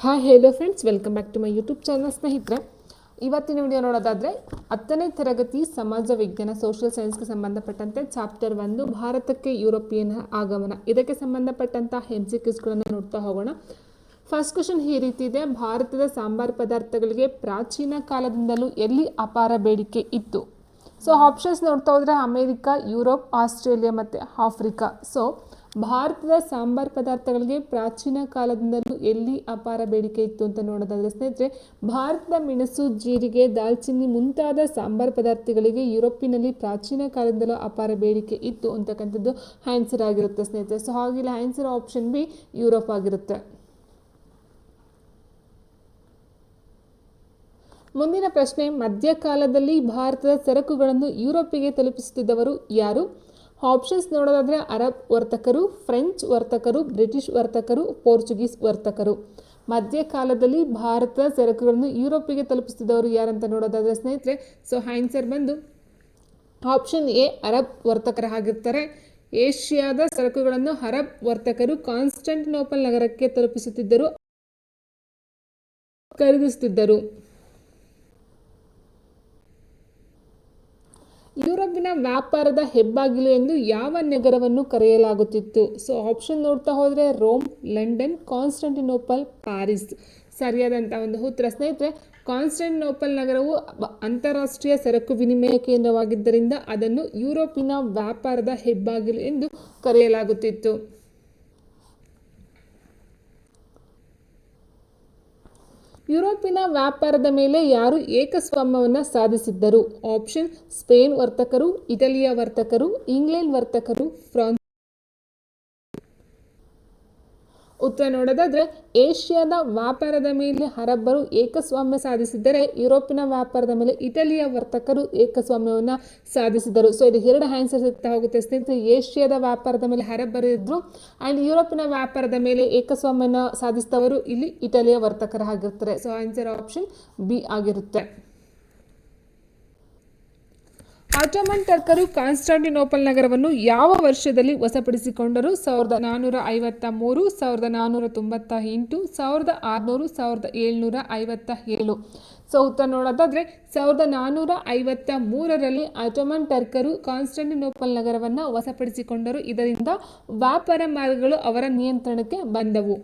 Hi hello friends, welcome back to my YouTube channel. ಸ್ನೇಹಿತರೆ, ಇವತ್ತಿನ video ನೋಡೋದಾದರೆ 10ನೇ ತರಗತಿ ಸಮಾಜ ವಿಜ್ಞಾನ ಸೋಷಿಯಲ್ ಸೈನ್ಸ್ಗೆ ಸಂಬಂಧಪಟ್ಟಂತೆ ಚಾಪ್ಟರ್ 1 ಭಾರತಕ್ಕೆ ಯುರೋಪಿಯನ್ ಆಗಮನ, ಇದಕ್ಕೆ ಸಂಬಂಧಪಟ್ಟಂಥ MCQಸ್ಗಳನ್ನು ನೋಡ್ತಾ ಹೋಗೋಣ. ಫಸ್ಟ್ ಕ್ವೆಶನ್ ಈ ರೀತಿ ಇದೆ: ಭಾರತದ ಸಾಂಬಾರ್ ಪದಾರ್ಥಗಳಿಗೆ ಪ್ರಾಚೀನ ಕಾಲದಿಂದಲೂ ಎಲ್ಲಿ ಅಪಾರ ಬೇಡಿಕೆ ಇತ್ತು? ಸೊ ಆಪ್ಷನ್ಸ್ ನೋಡ್ತಾ ಹೋದರೆ ಅಮೇರಿಕಾ, ಯುರೋಪ್, ಆಸ್ಟ್ರೇಲಿಯಾ ಮತ್ತು ಆಫ್ರಿಕಾ. ಸೊ ಭಾರತದ ಸಾಂಬಾರ್ ಪದಾರ್ಥಗಳಿಗೆ ಪ್ರಾಚೀನ ಕಾಲದಿಂದಲೂ ಎಲ್ಲಿ ಅಪಾರ ಬೇಡಿಕೆ ಇತ್ತು ಅಂತ ನೋಡೋದಾದರೆ ಸ್ನೇಹಿತರೆ, ಭಾರತದ ಮೆಣಸು, ಜೀರಿಗೆ, ದಾಲ್ಚಿನ್ನಿ ಮುಂತಾದ ಸಾಂಬಾರ್ ಪದಾರ್ಥಗಳಿಗೆ ಯುರೋಪಿನಲ್ಲಿ ಪ್ರಾಚೀನ ಕಾಲದಿಂದಲೂ ಅಪಾರ ಬೇಡಿಕೆ ಇತ್ತು ಅಂತಕ್ಕಂಥದ್ದು ಆನ್ಸರ್ ಆಗಿರುತ್ತೆ ಸ್ನೇಹಿತರೆ. ಸೊ ಹಾಗಿಲ್ಲ, ಆನ್ಸರ್ ಆಪ್ಷನ್ ಬಿ ಯುರೋಪ್ ಆಗಿರುತ್ತೆ. ಮುಂದಿನ ಪ್ರಶ್ನೆ: ಮಧ್ಯಕಾಲದಲ್ಲಿ ಭಾರತದ ಸರಕುಗಳನ್ನು ಯುರೋಪಿಗೆ ತಲುಪಿಸುತ್ತಿದ್ದವರು ಯಾರು? ಆಪ್ಷನ್ಸ್ ನೋಡೋದಾದರೆ ಅರಬ್ ವರ್ತಕರು, ಫ್ರೆಂಚ್ ವರ್ತಕರು, ಬ್ರಿಟಿಷ್ ವರ್ತಕರು, ಪೋರ್ಚುಗೀಸ್ ವರ್ತಕರು. ಮಧ್ಯಕಾಲದಲ್ಲಿ ಭಾರತದ ಸರಕುಗಳನ್ನು ಯುರೋಪಿಗೆ ತಲುಪಿಸುತ್ತಿದ್ದವರು ಯಾರಂತ ನೋಡೋದಾದರೆ ಸ್ನೇಹಿತರೆ, ಸೊ ಆನ್ಸರ್ ಬಂದು ಆಪ್ಷನ್ ಎ ಅರಬ್ ವರ್ತಕರಾಗಿರ್ತಾರೆ. ಏಷ್ಯಾದ ಸರಕುಗಳನ್ನು ಅರಬ್ ವರ್ತಕರು ಕಾನ್ಸ್ಟಂಟಿನೋಪಲ್ ನಗರಕ್ಕೆ ತಲುಪಿಸುತ್ತಿದ್ದರು, ಖರೀದಿಸುತ್ತಿದ್ದರು. ಯುರೋಪಿನ ವ್ಯಾಪಾರದ ಹೆಬ್ಬಾಗಿಲು ಎಂದು ಯಾವ ನಗರವನ್ನು ಕರೆಯಲಾಗುತ್ತಿತ್ತು? ಸೊ ಆಪ್ಷನ್ ನೋಡ್ತಾ ಹೋದರೆ ರೋಮ್, ಲಂಡನ್, ಕಾನ್ಸ್ಟಂಟಿನೋಪಲ್, ಪ್ಯಾರಿಸ್. ಸರಿಯಾದಂಥ ಒಂದು ಉತ್ತರ ಸ್ನೇಹಿತರೆ. ಕಾನ್ಸ್ಟಂಟಿನೋಪಲ್ ನಗರವು ಅಂತಾರಾಷ್ಟ್ರೀಯ ಸರಕು ವಿನಿಮಯ ಕೇಂದ್ರವಾಗಿದ್ದರಿಂದ ಅದನ್ನು ಯುರೋಪಿನ ವ್ಯಾಪಾರದ ಹೆಬ್ಬಾಗಿಲು ಎಂದು ಕರೆಯಲಾಗುತ್ತಿತ್ತು. ಯುರೋಪಿನ ವ್ಯಾಪಾರದ ಮೇಲೆ ಯಾರು ಏಕಸ್ವಾಮ್ಯವನ್ನು ಸಾಧಿಸಿದ್ದರು? ಆಪ್ಷನ್: ಸ್ಪೇನ್ ವರ್ತಕರು, ಇಟಲಿಯ ವರ್ತಕರು, ಇಂಗ್ಲೆಂಡ್ ವರ್ತಕರು, ಫ್ರಾನ್ಸ್. ಉತ್ತರ ನೋಡೋದಾದ್ರೆ ಏಷ್ಯಾದ ವ್ಯಾಪಾರದ ಮೇಲೆ ಅರಬ್ಬರು ಏಕಸ್ವಾಮ್ಯ ಸಾಧಿಸಿದ್ದರೆ, ಯುರೋಪಿನ ವ್ಯಾಪಾರದ ಮೇಲೆ ಇಟಲಿಯ ವರ್ತಕರು ಏಕಸ್ವಾಮ್ಯವನ್ನು ಸಾಧಿಸಿದರು. ಸೊ ಇದು ಎರಡು ಆನ್ಸರ್ ಸಿಗ್ತಾ ಹೋಗುತ್ತೆ ಸ್ನೇಹಿತರೆ. ಏಷ್ಯಾದ ವ್ಯಾಪಾರದ ಮೇಲೆ ಅರಬ್ಬರು ಇದ್ರು ಆ್ಯಂಡ್ ಯುರೋಪಿನ ವ್ಯಾಪಾರದ ಮೇಲೆ ಏಕಸ್ವಾಮ್ಯನ ಸಾಧಿಸಿದವರು ಇಲ್ಲಿ ಇಟಲಿಯ ವರ್ತಕರಾಗಿರ್ತಾರೆ. ಸೊ ಆನ್ಸರ್ ಆಪ್ಷನ್ ಬಿ ಆಗಿರುತ್ತೆ. ಆಟೋಮನ್ ಟರ್ಕರು ಕಾನ್ಸ್ಟಾಂಟಿನೋಪಲ್ ನಗರವನ್ನು ಯಾವ ವರ್ಷದಲ್ಲಿ ವಶಪಡಿಸಿಕೊಂಡರು? 1453, 1498, 1600, 1757. ಸೊ ಉತ್ತರ ನೋಡೋದಾದರೆ 1453ರಲ್ಲಿ ಆಟೋಮನ್ ಟರ್ಕರು ಕಾನ್ಸ್ಟಾಂಟಿನೋಪಲ್ ನಗರವನ್ನು ವಶಪಡಿಸಿಕೊಂಡರು. ಇದರಿಂದ ವ್ಯಾಪಾರ ಮಾರ್ಗಗಳು ಅವರ ನಿಯಂತ್ರಣಕ್ಕೆ ಬಂದವು.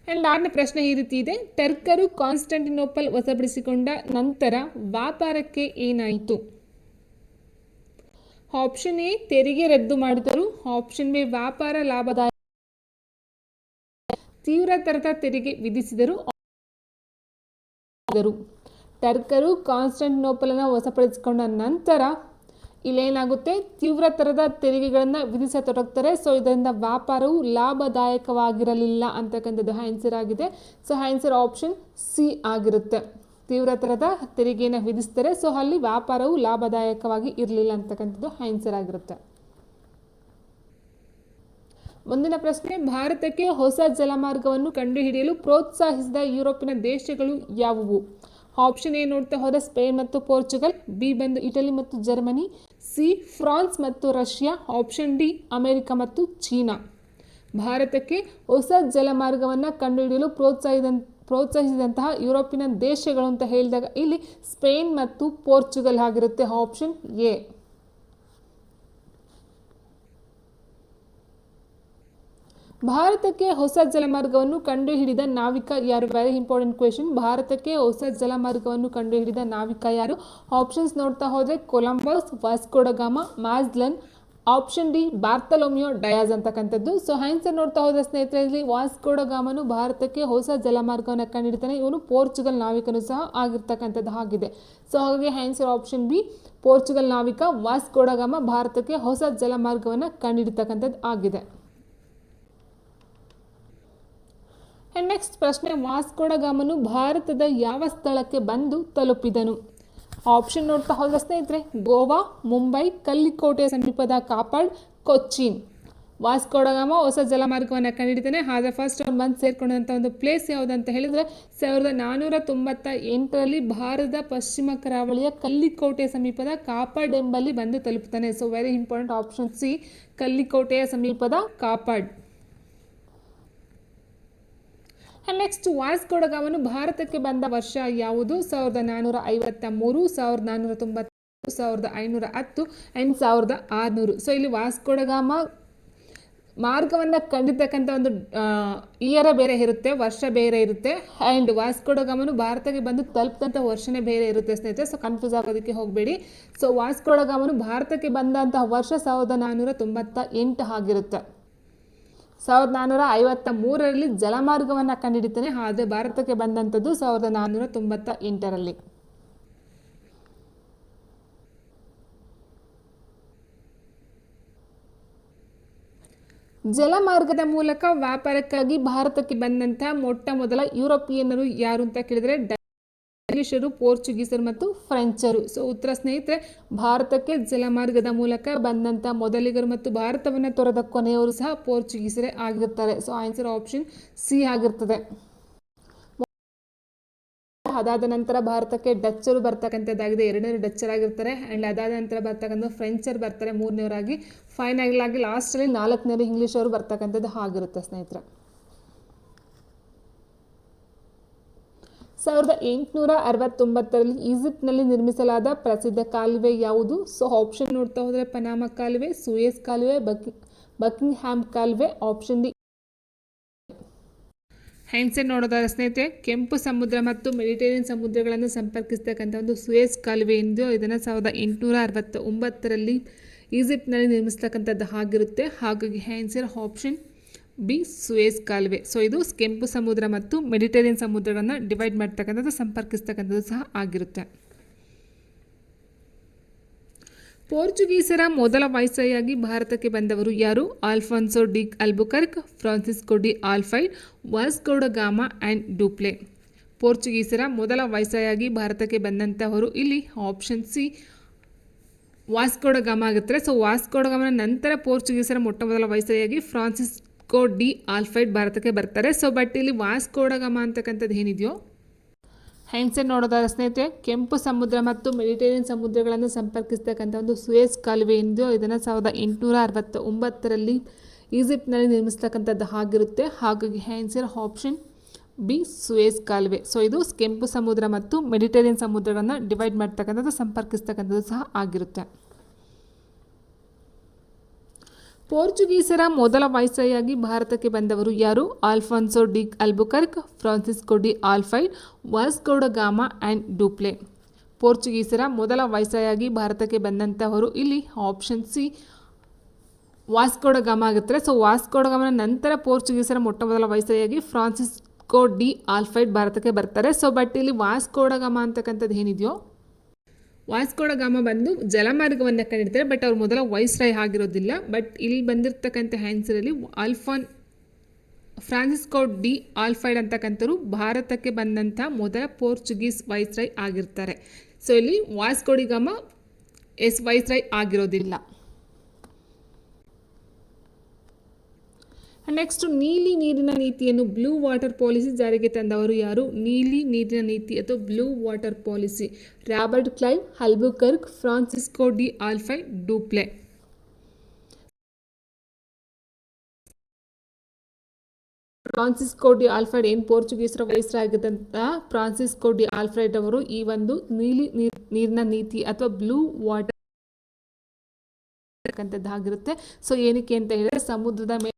ಆ್ಯಂಡ್ 6ನೇ ಪ್ರಶ್ನೆ ಈ ರೀತಿ ಇದೆ: ಟರ್ಕರು ಕಾನ್ಸ್ಟಂಟಿನೋಪಲ್ ವಶಪಡಿಸಿಕೊಂಡ ನಂತರ ವ್ಯಾಪಾರಕ್ಕೆ ಏನಾಯಿತು? ಆಪ್ಷನ್ ಎ ತೆರಿಗೆ ರದ್ದು ಮಾಡಿದರು, ಆಪ್ಷನ್ ಬಿ ವ್ಯಾಪಾರ ಲಾಭದಾಯಕ, ತೀವ್ರತರದ ತೆರಿಗೆ ವಿಧಿಸಿದರು. ಟರ್ಕರು ಕಾನ್ಸ್ಟಂಟಿನೋಪಲನ್ನು ವಶಪಡಿಸಿಕೊಂಡ ನಂತರ ಇಲ್ಲೇನಾಗುತ್ತೆ, ತೀವ್ರತರದ ತೆರಿಗೆಗಳನ್ನು ವಿಧಿಸತೊಡಗ್ತಾರೆ. ಸೊ ಇದರಿಂದ ವ್ಯಾಪಾರವು ಲಾಭದಾಯಕವಾಗಿರಲಿಲ್ಲ ಅಂತಕ್ಕಂಥದ್ದು ಆನ್ಸರ್ ಆಗಿದೆ. ಸೊ ಆನ್ಸರ್ ಆಪ್ಷನ್ ಸಿ ಆಗಿರುತ್ತೆ. ತೀವ್ರತರದ ತೆರಿಗೆಯನ್ನು ವಿಧಿಸ್ತಾರೆ, ಸೊ ಅಲ್ಲಿ ವ್ಯಾಪಾರವು ಲಾಭದಾಯಕವಾಗಿ ಇರಲಿಲ್ಲ ಅಂತಕ್ಕಂಥದ್ದು ಆನ್ಸರ್ ಆಗಿರುತ್ತೆ. ಮುಂದಿನ ಪ್ರಶ್ನೆ: ಭಾರತಕ್ಕೆ ಹೊಸ ಜಲಮಾರ್ಗವನ್ನು ಕಂಡುಹಿಡಿಯಲು ಪ್ರೋತ್ಸಾಹಿಸಿದ ಯುರೋಪಿನ ದೇಶಗಳು ಯಾವುವು? ಆಪ್ಷನ್ ಎ ನೋಡ್ತಾ ಹೋದರೆ ಸ್ಪೇನ್ ಮತ್ತು ಪೋರ್ಚುಗಲ್, ಬಿ ಬಂದು ಇಟಲಿ ಮತ್ತು ಜರ್ಮನಿ, ಸಿ ಫ್ರಾನ್ಸ್ ಮತ್ತು ರಷ್ಯಾ, ಆಪ್ಷನ್ ಡಿ ಅಮೆರಿಕ ಮತ್ತು ಚೀನಾ. ಭಾರತಕ್ಕೆ ಹೊಸ ಜಲಮಾರ್ಗವನ್ನು ಕಂಡುಹಿಡಿಯಲು ಪ್ರೋತ್ಸಾಹಿಸಿದಂತಹ ಯುರೋಪಿನ ದೇಶಗಳು ಅಂತ ಹೇಳಿದಾಗ ಇಲ್ಲಿ ಸ್ಪೇನ್ ಮತ್ತು ಪೋರ್ಚುಗಲ್ ಆಗಿರುತ್ತೆ. Option A. ಭಾರತಕ್ಕೆ ಹೊಸ ಜಲಮಾರ್ಗವನ್ನು ಕಂಡುಹಿಡಿದ ನಾವಿಕ ಯಾರು? Very important question. ಭಾರತಕ್ಕೆ ಹೊಸ ಜಲಮಾರ್ಗವನ್ನು ಕಂಡುಹಿಡಿದ ನಾವಿಕ ಯಾರು? ಆಪ್ಷನ್ಸ್ ನೋಡ್ತಾ ಹೋದರೆ Columbus, Vasco da gamma, ಮ್ಯಾಜೆಲ್ಲನ್, option D ಬಾರ್ತಲೋಮಿಯೋ Dias ಅಂತಕ್ಕಂಥದ್ದು. ಸೊ ಆನ್ಸರ್ ನೋಡ್ತಾ ಹೋದರೆ ಸ್ನೇಹಿತರೆ, ಇಲ್ಲಿ ವಾಸ್ಕೋ ಡ ಗಾಮನು ಭಾರತಕ್ಕೆ ಹೊಸ ಜಲಮಾರ್ಗವನ್ನು ಕಂಡುಹಿಡಿತಾನೆ. ಇವನು ಪೋರ್ಚುಗಲ್ ನಾವಿಕನು ಸಹ ಆಗಿರ್ತಕ್ಕಂಥದ್ದು ಆಗಿದೆ. ಸೊ ಹಾಗಾಗಿ ಆನ್ಸರ್ ಆಪ್ಷನ್ ಬಿ ಪೋರ್ಚುಗಲ್ ನಾವಿಕ ವಾಸ್ಕೋ ಡ ಗಾಮಾ ಭಾರತಕ್ಕೆ ಹೊಸ ಜಲಮಾರ್ಗವನ್ನು ಕಂಡುಹಿಡಿತಕ್ಕಂಥದ್ದು ಆಗಿದೆ. ಆ್ಯಂಡ್ ನೆಕ್ಸ್ಟ್ ಪ್ರಶ್ನೆ: ವಾಸ್ಕೋ ಡ ಗಾಮನು ಭಾರತದ ಯಾವ ಸ್ಥಳಕ್ಕೆ ಬಂದು ತಲುಪಿದನು? ಆಪ್ಷನ್ ನೋಡ್ತಾ ಹೋದರೆ ಸ್ನೇಹಿತರೆ ಗೋವಾ, ಮುಂಬೈ, ಕಲ್ಲಿಕೋಟೆಯ ಸಮೀಪದ ಕಾಪಾಡ್, ಕೊಚ್ಚಿನ್. ವಾಸ್ಕೋ ಡ ಗಾಮ ಹೊಸ ಜಲಮಾರ್ಗವನ್ನು ಕಂಡುಹಿಡಿತಾನೆ. ಆದರೆ ಫಸ್ಟ್ ಅವ್ನು ಬಂದು ಸೇರ್ಕೊಂಡಂಥ ಒಂದು ಪ್ಲೇಸ್ ಯಾವುದಂತ ಹೇಳಿದರೆ 1498ರಲ್ಲಿ ಭಾರತದ ಪಶ್ಚಿಮ ಕರಾವಳಿಯ ಕಲ್ಲಿಕೋಟೆಯ ಸಮೀಪದ ಕಾಪಾಡ್ ಎಂಬಲ್ಲಿ ಬಂದು ತಲುಪ್ತಾನೆ. So very important option C ಕಲ್ಲಿಕೋಟೆಯ ಸಮೀಪದ ಕಾಪಾಡ್. ನೆಕ್ಸ್ಟ್ ವಾಸ್ಕೋ ಡ ಗಾಮನು ಭಾರತಕ್ಕೆ ಬಂದ ವರ್ಷ ಯಾವುದು? 1453, 1490, 1510 ಆ್ಯಂಡ್ 1600. ಸೊ ಇಲ್ಲಿ ವಾಸ್ಕೋ ಡ ಗಾಮ ಮಾರ್ಗವನ್ನು ಕಂಡಿರ್ತಕ್ಕಂಥ ಒಂದು ಇಯರ ಬೇರೆ ಇರುತ್ತೆ, ವರ್ಷ ಬೇರೆ ಇರುತ್ತೆ. ಆ್ಯಂಡ್ ವಾಸ್ಕೋ ಡ ಗಾಮನು ಭಾರತಕ್ಕೆ ಬಂದು ತಲುಪಿದಂಥ ವರ್ಷನೇ ಬೇರೆ ಇರುತ್ತೆ ಸ್ನೇಹಿತರೆ. ಸೊ ಕನ್ಫ್ಯೂಸ್ ಆಗೋದಕ್ಕೆ ಹೋಗಬೇಡಿ. ಸೊ ವಾಸ್ಕೋ ಡ ಗಾಮನು ಭಾರತಕ್ಕೆ ಬಂದಂತಹ ವರ್ಷ 1498 ಆಗಿರುತ್ತೆ. 1453ರಲ್ಲಿ ಜಲಮಾರ್ಗವನ್ನು ಕಂಡುಹಿಡಿತಾನೆ, ಆದರೆ ಭಾರತಕ್ಕೆ ಬಂದಂಥದ್ದು 1498ರಲ್ಲಿ. ಜಲಮಾರ್ಗದ ಮೂಲಕ ವ್ಯಾಪಾರಕ್ಕಾಗಿ ಭಾರತಕ್ಕೆ ಬಂದಂತಹ ಮೊಟ್ಟ ಮೊದಲ ಯುರೋಪಿಯನ್ನರು ಯಾರು ಅಂತ ಕೇಳಿದರೆ ಇಂಗ್ಲಿಷರು, ಪೋರ್ಚುಗೀಸರು ಮತ್ತು ಫ್ರೆಂಚರು. ಸೊ ಉತ್ತರ ಸ್ನೇಹಿತರೆ, ಭಾರತಕ್ಕೆ ಜಲಮಾರ್ಗದ ಮೂಲಕ ಬಂದಂಥ ಮೊದಲಿಗರು ಮತ್ತು ಭಾರತವನ್ನು ತೊರೆದ ಕೊನೆಯವರು ಸಹ ಪೋರ್ಚುಗೀಸರೇ ಆಗಿರ್ತಾರೆ. ಸೊ ಆನ್ಸರ್ ಆಪ್ಷನ್ ಸಿ ಆಗಿರ್ತದೆ. ಅದಾದ ನಂತರ ಭಾರತಕ್ಕೆ ಡಚ್ಚರು ಬರ್ತಕ್ಕಂಥದ್ದಾಗಿದೆ, ಎರಡನೇರು ಡಚ್ಚರಾಗಿರ್ತಾರೆ. ಆ್ಯಂಡ್ ಅದಾದ ನಂತರ ಬರ್ತಕ್ಕಂಥ ಫ್ರೆಂಚರು ಬರ್ತಾರೆ ಮೂರನೇವರಾಗಿ. ಫೈನಲ್ ಆಗಿ ಲಾಸ್ಟಲ್ಲಿ ನಾಲ್ಕನೇರು ಇಂಗ್ಲೀಷರು ಬರ್ತಕ್ಕಂಥದ್ದು ಆಗಿರುತ್ತೆ ಸ್ನೇಹಿತರೆ. 1869ರಲ್ಲಿ ಈಜಿಪ್ಟ್ನಲ್ಲಿ ನಿರ್ಮಿಸಲಾದ ಪ್ರಸಿದ್ಧ ಕಾಲುವೆ ಯಾವುದು? ಸೊ ಆಪ್ಷನ್ ನೋಡ್ತಾ ಹೋದರೆ ಪನಾಮ ಕಾಲುವೆ, ಸೂಯೆಸ್ ಕಾಲುವೆ, ಬಕಿಂಗ್ಹ್ಯಾಮ್ ಕಾಲುವೆ. Option D. ಆನ್ಸರ್ ನೋಡೋದಾದ್ರೆ ಸ್ನೇಹಿತರೆ, ಕೆಂಪು ಸಮುದ್ರ ಮತ್ತು ಮೆಡಿಟೇರಿಯನ್ ಸಮುದ್ರಗಳನ್ನು ಸಂಪರ್ಕಿಸ್ತಕ್ಕಂಥ ಒಂದು ಸೂಯೆಸ್ ಕಾಲುವೆ ಎಂದು ಇದನ್ನು 1869ರಲ್ಲಿ ಈಜಿಪ್ಟ್ನಲ್ಲಿ ನಿರ್ಮಿಸ್ತಕ್ಕಂಥದ್ದು ಆಗಿರುತ್ತೆ. ಹಾಗಾಗಿ ಆನ್ಸರ್ ಆಪ್ಷನ್ ಬಿ, ಸೂಯೆಸ್ ಕಾಲುವೆ. ಸೊ ಇದು ಕೆಂಪು ಸಮುದ್ರ ಮತ್ತು ಮೆಡಿಟೇರಿಯನ್ ಸಮುದ್ರಗಳನ್ನು ಡಿವೈಡ್ ಮಾಡ್ತಕ್ಕಂಥದ್ದು, ಸಂಪರ್ಕಿಸ್ತಕ್ಕಂಥದ್ದು ಸಹ ಆಗಿರುತ್ತೆ. ಪೋರ್ಚುಗೀಸರ ಮೊದಲ ವೈಸ್ರಾಯಾಗಿ ಭಾರತಕ್ಕೆ ಬಂದವರು ಯಾರು? Alfonso de Albuquerque, Francisco de Almeida, Vasco da Gama and ಡುಪ್ಲೆ. ಪೋರ್ಚುಗೀಸರ ಮೊದಲ ವೈಸ್ರಾಯಾಗಿ ಭಾರತಕ್ಕೆ ಬಂದಂಥವರು ಇಲ್ಲಿ ಆಪ್ಷನ್ ಸಿ, ವಾಸ್ಕೋ ಡ ಗಾಮ ಆಗುತ್ತಾರೆ. ಸೊ ವಾಸ್ಕೋ ಡ ಗಾಮನ ನಂತರ ಪೋರ್ಚುಗೀಸರ ಮೊಟ್ಟ ಮೊದಲ ವೈಸ್ರಾಯಾಗಿ ಫ್ರಾನ್ಸಿಸ್ಕೋ ಡಿ ಆಲ್ಫೈಡ್ ಭಾರತಕ್ಕೆ ಬರ್ತಾರೆ. ಸೊ ಬಟ್ ಇಲ್ಲಿ ವಾಸ್ಕೋ ಡ ಗಾಮ ಅಂತಕ್ಕಂಥದ್ದು ಏನಿದೆಯೋ ಆನ್ಸರ್ ನೋಡೋದಾದ್ರೆ ಸ್ನೇಹಿತರೆ, ಕೆಂಪು ಸಮುದ್ರ ಮತ್ತು ಮೆಡಿಟೇರಿಯನ್ ಸಮುದ್ರಗಳನ್ನು ಸಂಪರ್ಕಿಸ್ತಕ್ಕಂಥ ಒಂದು ಸೂಯೆಸ್ ಕಾಲುವೆ ಎಂದು ಇದನ್ನು 1869ರಲ್ಲಿ ಈಜಿಪ್ಟ್ನಲ್ಲಿ ನಿರ್ಮಿಸ್ತಕ್ಕಂಥದ್ದು ಆಗಿರುತ್ತೆ. ಹಾಗಾಗಿ ಆನ್ಸರ್ ಆಪ್ಷನ್ ಬಿ, ಸೂಯೆಸ್ ಕಾಲುವೆ. ಸೊ ಇದು ಕೆಂಪು ಸಮುದ್ರ ಮತ್ತು ಮೆಡಿಟೇರಿಯನ್ ಸಮುದ್ರಗಳನ್ನು ಡಿವೈಡ್ ಮಾಡ್ತಕ್ಕಂಥದ್ದು, ಸಂಪರ್ಕಿಸ್ತಕ್ಕಂಥದ್ದು ಸಹ ಆಗಿರುತ್ತೆ. ಪೋರ್ಚುಗೀಸರ ಮೊದಲ ವೈಸ್ರಾಯಾಗಿ ಭಾರತಕ್ಕೆ ಬಂದವರು ಯಾರು? Alfonso de Albuquerque, Francisco de Almeida, Vasco da Gama and ಡುಪ್ಲೆ. ಪೋರ್ಚುಗೀಸರ ಮೊದಲ ವೈಸ್ರಾಯಾಗಿ ಭಾರತಕ್ಕೆ ಬಂದಂಥವರು ಇಲ್ಲಿ ಆಪ್ಷನ್ ಸಿ, ವಾಸ್ಕೋ ಡ ಗಾಮ ಆಗುತ್ತಾರೆ. ಸೊ ವಾಸ್ಕೋ ಡ ಗಾಮನ ನಂತರ ಪೋರ್ಚುಗೀಸರ ಮೊಟ್ಟ ಮೊದಲ ವೈಸ್ರಾಯಾಗಿ ಫ್ರಾನ್ಸಿಸ್ಕೋ ಡಿ ಆಲ್ಫೈಡ್ ಭಾರತಕ್ಕೆ ಬರ್ತಾರೆ. ಸೊ ಬಟ್ ಇಲ್ಲಿ ವಾಸ್ಕೋ ಡ ಗಾಮ ಅಂತಕ್ಕಂಥದ್ದು ಏನಿದೆಯೋ ವಾಸ್ಕೋ ಡ ಗಾಮ ಬಂದು ಜಲಮಾರ್ಗವನ್ನು ಕಂಡಿರ್ತಾರೆ, ಬಟ್ ಅವ್ರು ಮೊದಲ ವೈಸ್ರಾಯ್ ಆಗಿರೋದಿಲ್ಲ. ಬಟ್ ಇಲ್ಲಿ ಬಂದಿರತಕ್ಕಂಥ ಆನ್ಸರಲ್ಲಿ ಫ್ರಾನ್ಸಿಸ್ಕೋ ಡಿ ಆಲ್ಫೈಡ್ ಅಂತಕ್ಕಂಥವ್ರು ಭಾರತಕ್ಕೆ ಬಂದಂಥ ಮೊದಲ ಪೋರ್ಚುಗೀಸ್ ವೈಸ್ರಾಯ್ ಆಗಿರ್ತಾರೆ. ಸೊ ಇಲ್ಲಿ ವಾಸ್ಕೋ ಡಿ ಗಾಮ ವೈಸ್ರಾಯ್ ಆಗಿರೋದಿಲ್ಲ. ನೆಕ್ಸ್ಟ್, ನೀಲಿ ನೀರಿನ ನೀತಿಯನ್ನು ಬ್ಲೂ ವಾಟರ್ ಪಾಲಿಸಿ ಜಾರಿಗೆ ತಂದವರು ಯಾರು? ನೀಲಿ ನೀರಿನ ನೀತಿ ಅಥವಾ blue water policy. Robert Clive, Albuquerque, Francisco de Almeida, Dupleix. Francisco de Almeida ಏನು ಪೋರ್ಚುಗೀಸರ ವೈಸ್ರಾಯ್ ಆಗಿದ್ದಂಥ ಫ್ರಾನ್ಸಿಸ್ಕೋ ಡಿ ಆಲ್ಫೈಡ್ ಅವರು ಈ ಒಂದು ನೀಲಿ ನೀರಿನ ನೀತಿ ಅಥವಾ ಬ್ಲೂ ವಾಟರ್ ಆಗಿರುತ್ತೆ. ಸೊ ಏನಕ್ಕೆ ಅಂತ ಹೇಳಿದ್ರೆ, ಸಮುದ್ರದ ಮೇಲೆ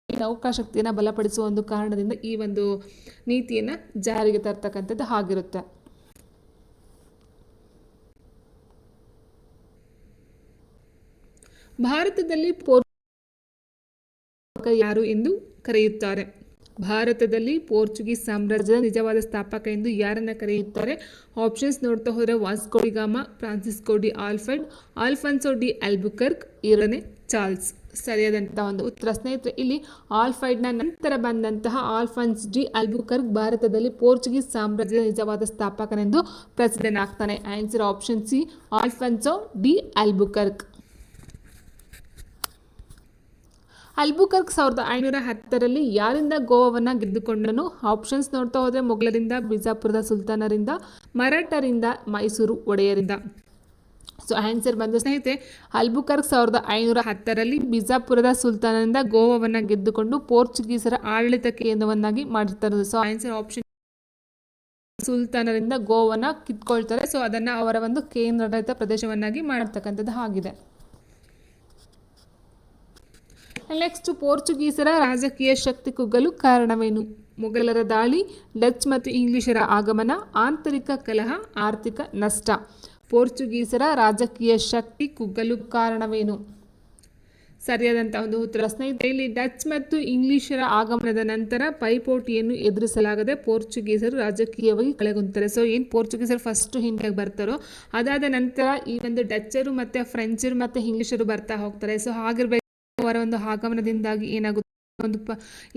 ನೌಕಾಶಕ್ತಿಯನ್ನು ಬಲಪಡಿಸುವ ಒಂದು ಕಾರಣದಿಂದ ಈ ಒಂದು ನೀತಿಯನ್ನು ಜಾರಿಗೆ ತರ್ತಕ್ಕಂಥದ್ದು ಆಗಿರುತ್ತೆ. ಭಾರತದಲ್ಲಿ ಯಾರು ಎಂದು ಕರೆಯುತ್ತಾರೆ? ಭಾರತದಲ್ಲಿ ಪೋರ್ಚುಗೀಸ್ ಸಾಮ್ರಾಜ್ಯದ ನಿಜವಾದ ಸ್ಥಾಪಕ ಎಂದು ಯಾರನ್ನ ಕರೆಯುತ್ತಾರೆ? ಆಪ್ಷನ್ಸ್ ನೋಡ್ತಾ ಹೋದರೆ Vasco da Gama, Francisco de Almeida, Alfonso de Albuquerque, ಎರಡನೇ ಚಾರ್ಲ್ಸ್. ಸರಿಯಾದಂತಹ ಒಂದು ಉತ್ತರ ಸ್ನೇಹಿತರೆ, ಇಲ್ಲಿ ಆಲ್ಫೈಡ್ನ ನಂತರ ಬಂದಂತಹ ಆಲ್ಫಾನ್ಸ್ ಡಿ ಅಲ್ಬುಕರ್ಕ್ ಭಾರತದಲ್ಲಿ ಪೋರ್ಚುಗೀಸ್ ಸಾಮ್ರಾಜ್ಯದ ನಿಜವಾದ ಸ್ಥಾಪಕನೆಂದು ಪ್ರಸಿದ್ಧನಾಗ್ತಾನೆ. Answer option C, Alfonso de Albuquerque. Albuquerque 1510ರಲ್ಲಿ ಯಾರಿಂದ ಗೋವಾವನ್ನು ಗೆದ್ದುಕೊಂಡನು? ಆಪ್ಷನ್ಸ್ ನೋಡ್ತಾ ಹೋದರೆ ಮೊಘಲರಿಂದ, ಬಿಜಾಪುರದ ಸುಲ್ತಾನರಿಂದ, ಮರಾಠರಿಂದ, ಮೈಸೂರು ಒಡೆಯರಿಂದ. ಸೊ ಆನ್ಸರ್ ಬಂದು ಸ್ನೇಹಿತರೆ ಅಲ್ಬುಕರ್ಕ್ 1510ರಲ್ಲಿ ಬಿಜಾಪುರದ ಸುಲ್ತಾನನಿಂದ ಗೋವಾವನ್ನು ಗೆದ್ದುಕೊಂಡು ಪೋರ್ಚುಗೀಸರ ಆಡಳಿತ ಕೇಂದ್ರವನ್ನಾಗಿ ಮಾಡಿರ್ತಾರೆ. ಸೊ ಆನ್ಸರ್ ಆಪ್ಷನ್ ಸುಲ್ತಾನರಿಂದ ಗೋವನ್ನ ಕಿತ್ಕೊಳ್ತಾರೆ. ಸೊ ಅದನ್ನು ಅವರ ಒಂದು ಕೇಂದ್ರಾಡಳಿತ ಪ್ರದೇಶವನ್ನಾಗಿ ಮಾಡತಕ್ಕಂಥದ್ದು ಆಗಿದೆ. ನೆಕ್ಸ್ಟ್, ಪೋರ್ಚುಗೀಸರ ರಾಜಕೀಯ ಶಕ್ತಿ ಕುಗ್ಗಲು ಕಾರಣವೇನು? ಮೊಘಲರ ದಾಳಿ, ಡಚ್ ಮತ್ತು ಇಂಗ್ಲಿಷರ ಆಗಮನ, ಆಂತರಿಕ ಕಲಹ, ಆರ್ಥಿಕ ನಷ್ಟ. ಪೋರ್ಚುಗೀಸರ ರಾಜಕೀಯ ಶಕ್ತಿ ಕುಗ್ಗಲು ಕಾರಣವೇನು? ಸರಿಯಾದಂಥ ಒಂದು ಉತ್ತರ ಸ್ನೇಹಿತರೆ, ಇಲ್ಲಿ ಡಚ್ ಮತ್ತು ಇಂಗ್ಲಿಷರ ಆಗಮನದ ನಂತರ ಪೈಪೋಟಿಯನ್ನು ಎದುರಿಸಲಾಗದೆ ಪೋರ್ಚುಗೀಸರು ರಾಜಕೀಯವಾಗಿ ಕೆಳಗುಂತಾರೆ. ಸೊ ಏನು ಪೋರ್ಚುಗೀಸರು ಫಸ್ಟ್ ಹಿಂದಾಗಿ ಬರ್ತಾರೋ ಅದಾದ ನಂತರ ಈ ಒಂದು ಡಚ್ಚರು ಮತ್ತು ಫ್ರೆಂಚರು ಮತ್ತು ಇಂಗ್ಲಿಷರು ಬರ್ತಾ ಹೋಗ್ತಾರೆ. ಸೊ ಹಾಗಿರ್ಬೇಕು ಅವರ ಒಂದು ಆಗಮನದಿಂದಾಗಿ ಏನಾಗುತ್ತೆ, ಒಂದು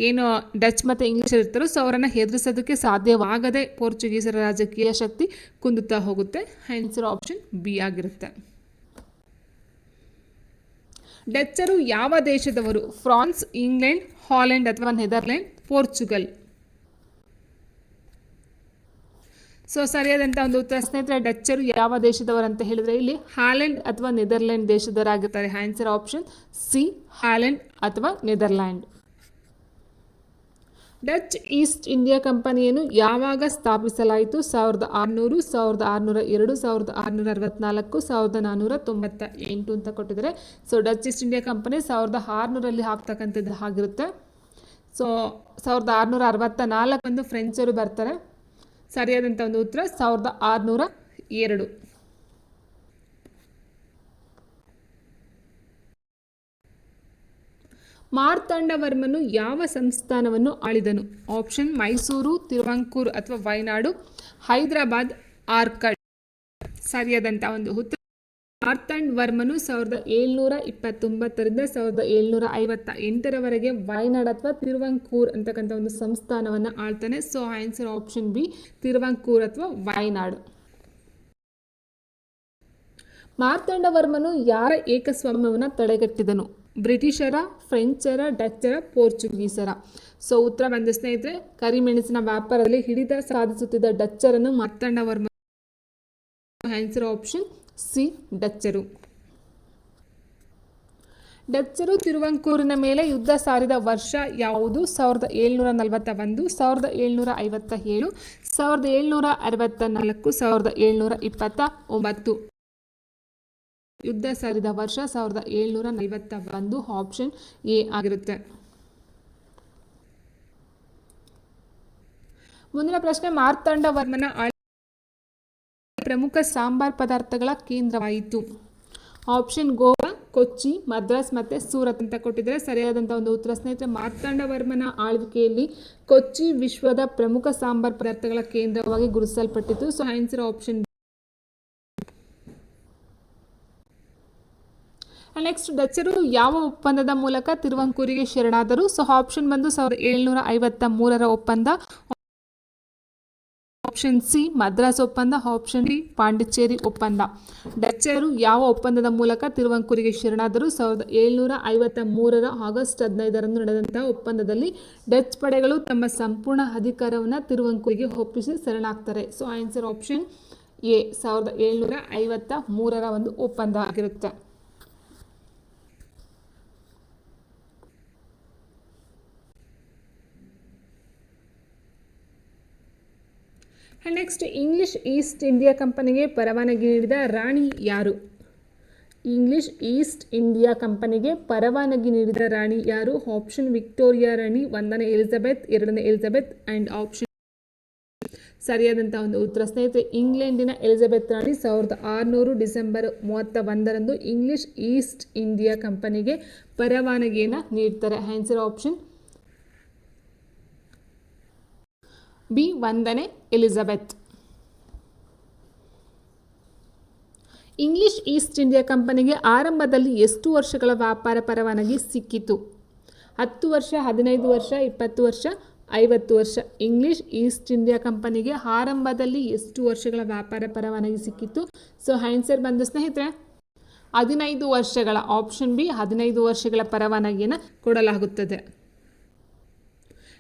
ಏನು ಡಚ್ ಮತ್ತು ಇಂಗ್ಲಿಷ್ ಇರ್ತಾರೋ ಸೊ ಅವರನ್ನು ಎದುರಿಸೋದಕ್ಕೆ ಸಾಧ್ಯವಾಗದೆ ಪೋರ್ಚುಗೀಸರ ರಾಜಕೀಯ ಶಕ್ತಿ ಕುಂದುತ್ತಾ ಹೋಗುತ್ತೆ. ಆನ್ಸರ್ ಆಪ್ಷನ್ ಬಿ ಆಗಿರುತ್ತೆ. ಡಚ್ಚರು ಯಾವ ದೇಶದವರು? ಫ್ರಾನ್ಸ್, ಇಂಗ್ಲೆಂಡ್, ಹಾಲೆಂಡ್ ಅಥವಾ ನೆದರ್ಲ್ಯಾಂಡ್, ಪೋರ್ಚುಗಲ್. ಸೊ ಸರಿಯಾದಂಥ ಒಂದು ಉತ್ತರ ಸ್ನೇಹಿತರೆ, ಡಚ್ಚರು ಯಾವ ದೇಶದವರು ಅಂತ ಹೇಳಿದ್ರೆ ಇಲ್ಲಿ ಹಾಲೆಂಡ್ ಅಥವಾ ನೆದರ್ಲ್ಯಾಂಡ್ ದೇಶದವರಾಗಿರ್ತಾರೆ. ಆನ್ಸರ್ ಆಪ್ಷನ್ ಸಿ, ಹಾಲೆಂಡ್ ಅಥವಾ ನೆದರ್ಲ್ಯಾಂಡ್. ಡಚ್ ಈಸ್ಟ್ ಇಂಡಿಯಾ ಕಂಪನಿಯನ್ನು ಯಾವಾಗ ಸ್ಥಾಪಿಸಲಾಯಿತು? 1600, 1602, 1664, 1498 ಅಂತ ಕೊಟ್ಟಿದ್ದಾರೆ. So Dutch East India company 1600ರಲ್ಲಿ ಆಗ್ತಕ್ಕಂಥದ್ದು ಆಗಿರುತ್ತೆ. ಸೊ 1664 ಒಂದು ಫ್ರೆಂಚರು ಬರ್ತಾರೆ. ಸರಿಯಾದಂಥ ಒಂದು ಉತ್ತರ 1602. ಮಾರ್ತಾಂಡವರ್ಮನು ಯಾವ ಸಂಸ್ಥಾನವನ್ನು ಆಳಿದನು? ಆಪ್ಷನ್ ಮೈಸೂರು, ತಿರುವಾಂಕೂರು ಅಥವಾ ವಯನಾಡು, ಹೈದರಾಬಾದ್, ಆರ್ಕಡ್. ಸರಿಯಾದಂಥ ಒಂದು ಉತ್ತರ ಮಾರ್ತಾಂಡವರ್ಮನು 1729ರಿಂದ 1758ರವರೆಗೆ ವಯನಾಡ್ ಅಥವಾ ತಿರುವಾಂಕೂರ್ ಅಂತಕ್ಕಂಥ ಒಂದು ಸಂಸ್ಥಾನವನ್ನು ಆಳ್ತಾನೆ. So answer option B, Travancore ಅಥವಾ ವಯನಾಡು. ಮಾರ್ತಾಂಡವರ್ಮನು ಯಾರ ಏಕಸ್ವಾಮ್ಯವನ್ನು ತಡೆಗಟ್ಟಿದನು? ಬ್ರಿಟಿಷರ, ಫ್ರೆಂಚರ, ಡಚ್ಚರ, ಪೋರ್ಚುಗೀಸರ. ಸೊ ಉತ್ತರ ಬಂದ ಸ್ನೇಹಿತರೆ, ಕರಿಮೆಣಸಿನ ವ್ಯಾಪಾರದಲ್ಲಿ ಹಿಡಿತ ಸಾಧಿಸುತ್ತಿದ್ದ ಡಚ್ಚರನ್ನು ಮಾರ್ತಾಂಡವರ್ಮ. ಆನ್ಸರ್ ಆಪ್ಷನ್ ಸಿ, ಡಚ್ಚರು. ಡಚ್ಚರು ತಿರುವಾಂಕೂರಿನ ಮೇಲೆ ಯುದ್ಧ ಸಾರಿದ ವರ್ಷ ಯಾವುದು? 1741, 1757, 1764, 1729. ಯುದ್ಧ ಸಾರಿದ ವರ್ಷ 1741. ಆಪ್ಷನ್ ಎ ಆಗಿರುತ್ತೆ. ಮುಂದಿನ ಪ್ರಶ್ನೆ, ಮಾರ್ತಾಂಡವರ್ಮನ ಪ್ರಮುಖ ಸಾಂಬಾರ್ ಪದಾರ್ಥಗಳ ಕೇಂದ್ರವಾಯಿತು. ಆಪ್ಷನ್ ಗೋವಾ, ಕೊಚ್ಚಿ, ಮದ್ರಾಸ್ ಮತ್ತು ಸೂರತ್ ಅಂತ ಕೊಟ್ಟಿದ್ದಾರೆ. ಸರಿಯಾದಂಥ ಒಂದು ಉತ್ತರ ಸ್ನೇಹಿತರೆ, ಮಾರ್ತಾಂಡವರ್ಮನ ಆಳ್ವಿಕೆಯಲ್ಲಿ ಕೊಚ್ಚಿ ವಿಶ್ವದ ಪ್ರಮುಖ ಸಾಂಬಾರ್ ಪದಾರ್ಥಗಳ ಕೇಂದ್ರವಾಗಿ ಗುರುತಿಸಲ್ಪಟ್ಟಿತು. So answer option. ನೆಕ್ಸ್ಟ್, ಡಚ್ಚರು ಯಾವ ಒಪ್ಪಂದದ ಮೂಲಕ ತಿರುವಾಂಕೂರಿಗೆ ಶರಣಾದರು? ಸೊ ಆಪ್ಷನ್ ಬಂದು 1753ರ ಒಪ್ಪಂದ, ಆಪ್ಷನ್ ಸಿ ಮದ್ರಾಸ್ ಒಪ್ಪಂದ, ಆಪ್ಷನ್ ಡಿ ಪಾಂಡಿಚೇರಿ ಒಪ್ಪಂದ. ಡಚ್ಚರು ಯಾವ ಒಪ್ಪಂದದ ಮೂಲಕ ತಿರುವಾಂಕೂರಿಗೆ ಶರಣಾದರು? 1753ರ ಆಗಸ್ಟ್ 15ರಂದು ನಡೆದಂತಹ ಒಪ್ಪಂದದಲ್ಲಿ ಡಚ್ ಪಡೆಗಳು ತಮ್ಮ ಸಂಪೂರ್ಣ ಅಧಿಕಾರವನ್ನು ತಿರುವಾಂಕೂರಿಗೆ ಒಪ್ಪಿಸಿ ಶರಣಾಗ್ತಾರೆ. ಸೊ ಆನ್ಸರ್ ಆಪ್ಷನ್ ಎ, 1753ರ ಒಂದು ಒಪ್ಪಂದ ಆಗಿರುತ್ತೆ. ನೆಕ್ಸ್ಟ್, ಇಂಗ್ಲಿಷ್ ಈಸ್ಟ್ ಇಂಡಿಯಾ ಕಂಪನಿಗೆ ಪರವಾನಗಿ ನೀಡಿದ ರಾಣಿ ಯಾರು? ಇಂಗ್ಲಿಷ್ ಈಸ್ಟ್ ಇಂಡಿಯಾ ಕಂಪನಿಗೆ ಪರವಾನಗಿ ನೀಡಿದ ರಾಣಿ ಯಾರು? ಆಪ್ಷನ್ ವಿಕ್ಟೋರಿಯಾ ರಾಣಿ, 1ನೇ ಎಲಿಜಬೆತ್, 2ನೇ ಎಲಿಜಬೆತ್ ಆ್ಯಂಡ್ ಆಪ್ಷನ್. ಸರಿಯಾದಂಥ ಒಂದು ಉತ್ತರ ಸ್ನೇಹಿತರೆ, ಇಂಗ್ಲೆಂಡಿನ ಎಲಿಜಬೆತ್ ರಾಣಿ 1600 ಡಿಸೆಂಬರ್ 31ರಂದು ಇಂಗ್ಲಿಷ್ ಈಸ್ಟ್ ಇಂಡಿಯಾ ಕಂಪನಿಗೆ ಪರವಾನಗಿಯನ್ನು ನೀಡ್ತಾರೆ. ಆನ್ಸರ್ ಆಪ್ಷನ್ ಬಿ, 1ನೇ ಎಲಿಜಬೆತ್. ಇಂಗ್ಲಿಷ್ ಈಸ್ಟ್ ಇಂಡಿಯಾ ಕಂಪನಿಗೆ ಆರಂಭದಲ್ಲಿ ಎಷ್ಟು ವರ್ಷಗಳ ವ್ಯಾಪಾರ ಪರವಾನಗಿ ಸಿಕ್ಕಿತು? 10 ವರ್ಷ, 15 ವರ್ಷ, 20 ವರ್ಷ, 50 ವರ್ಷ. ಇಂಗ್ಲಿಷ್ ಈಸ್ಟ್ ಇಂಡಿಯಾ ಕಂಪನಿಗೆ ಆರಂಭದಲ್ಲಿ ಎಷ್ಟು ವರ್ಷಗಳ ವ್ಯಾಪಾರ ಪರವಾನಗಿ ಸಿಕ್ಕಿತು? ಸೊ ಆನ್ಸರ್ ಬಂದು ಸ್ನೇಹಿತರೆ 15 ವರ್ಷಗಳ. ಆಪ್ಷನ್ ಬಿ, 15 ವರ್ಷಗಳ ಪರವಾನಗಿಯನ್ನು ಕೊಡಲಾಗುತ್ತದೆ.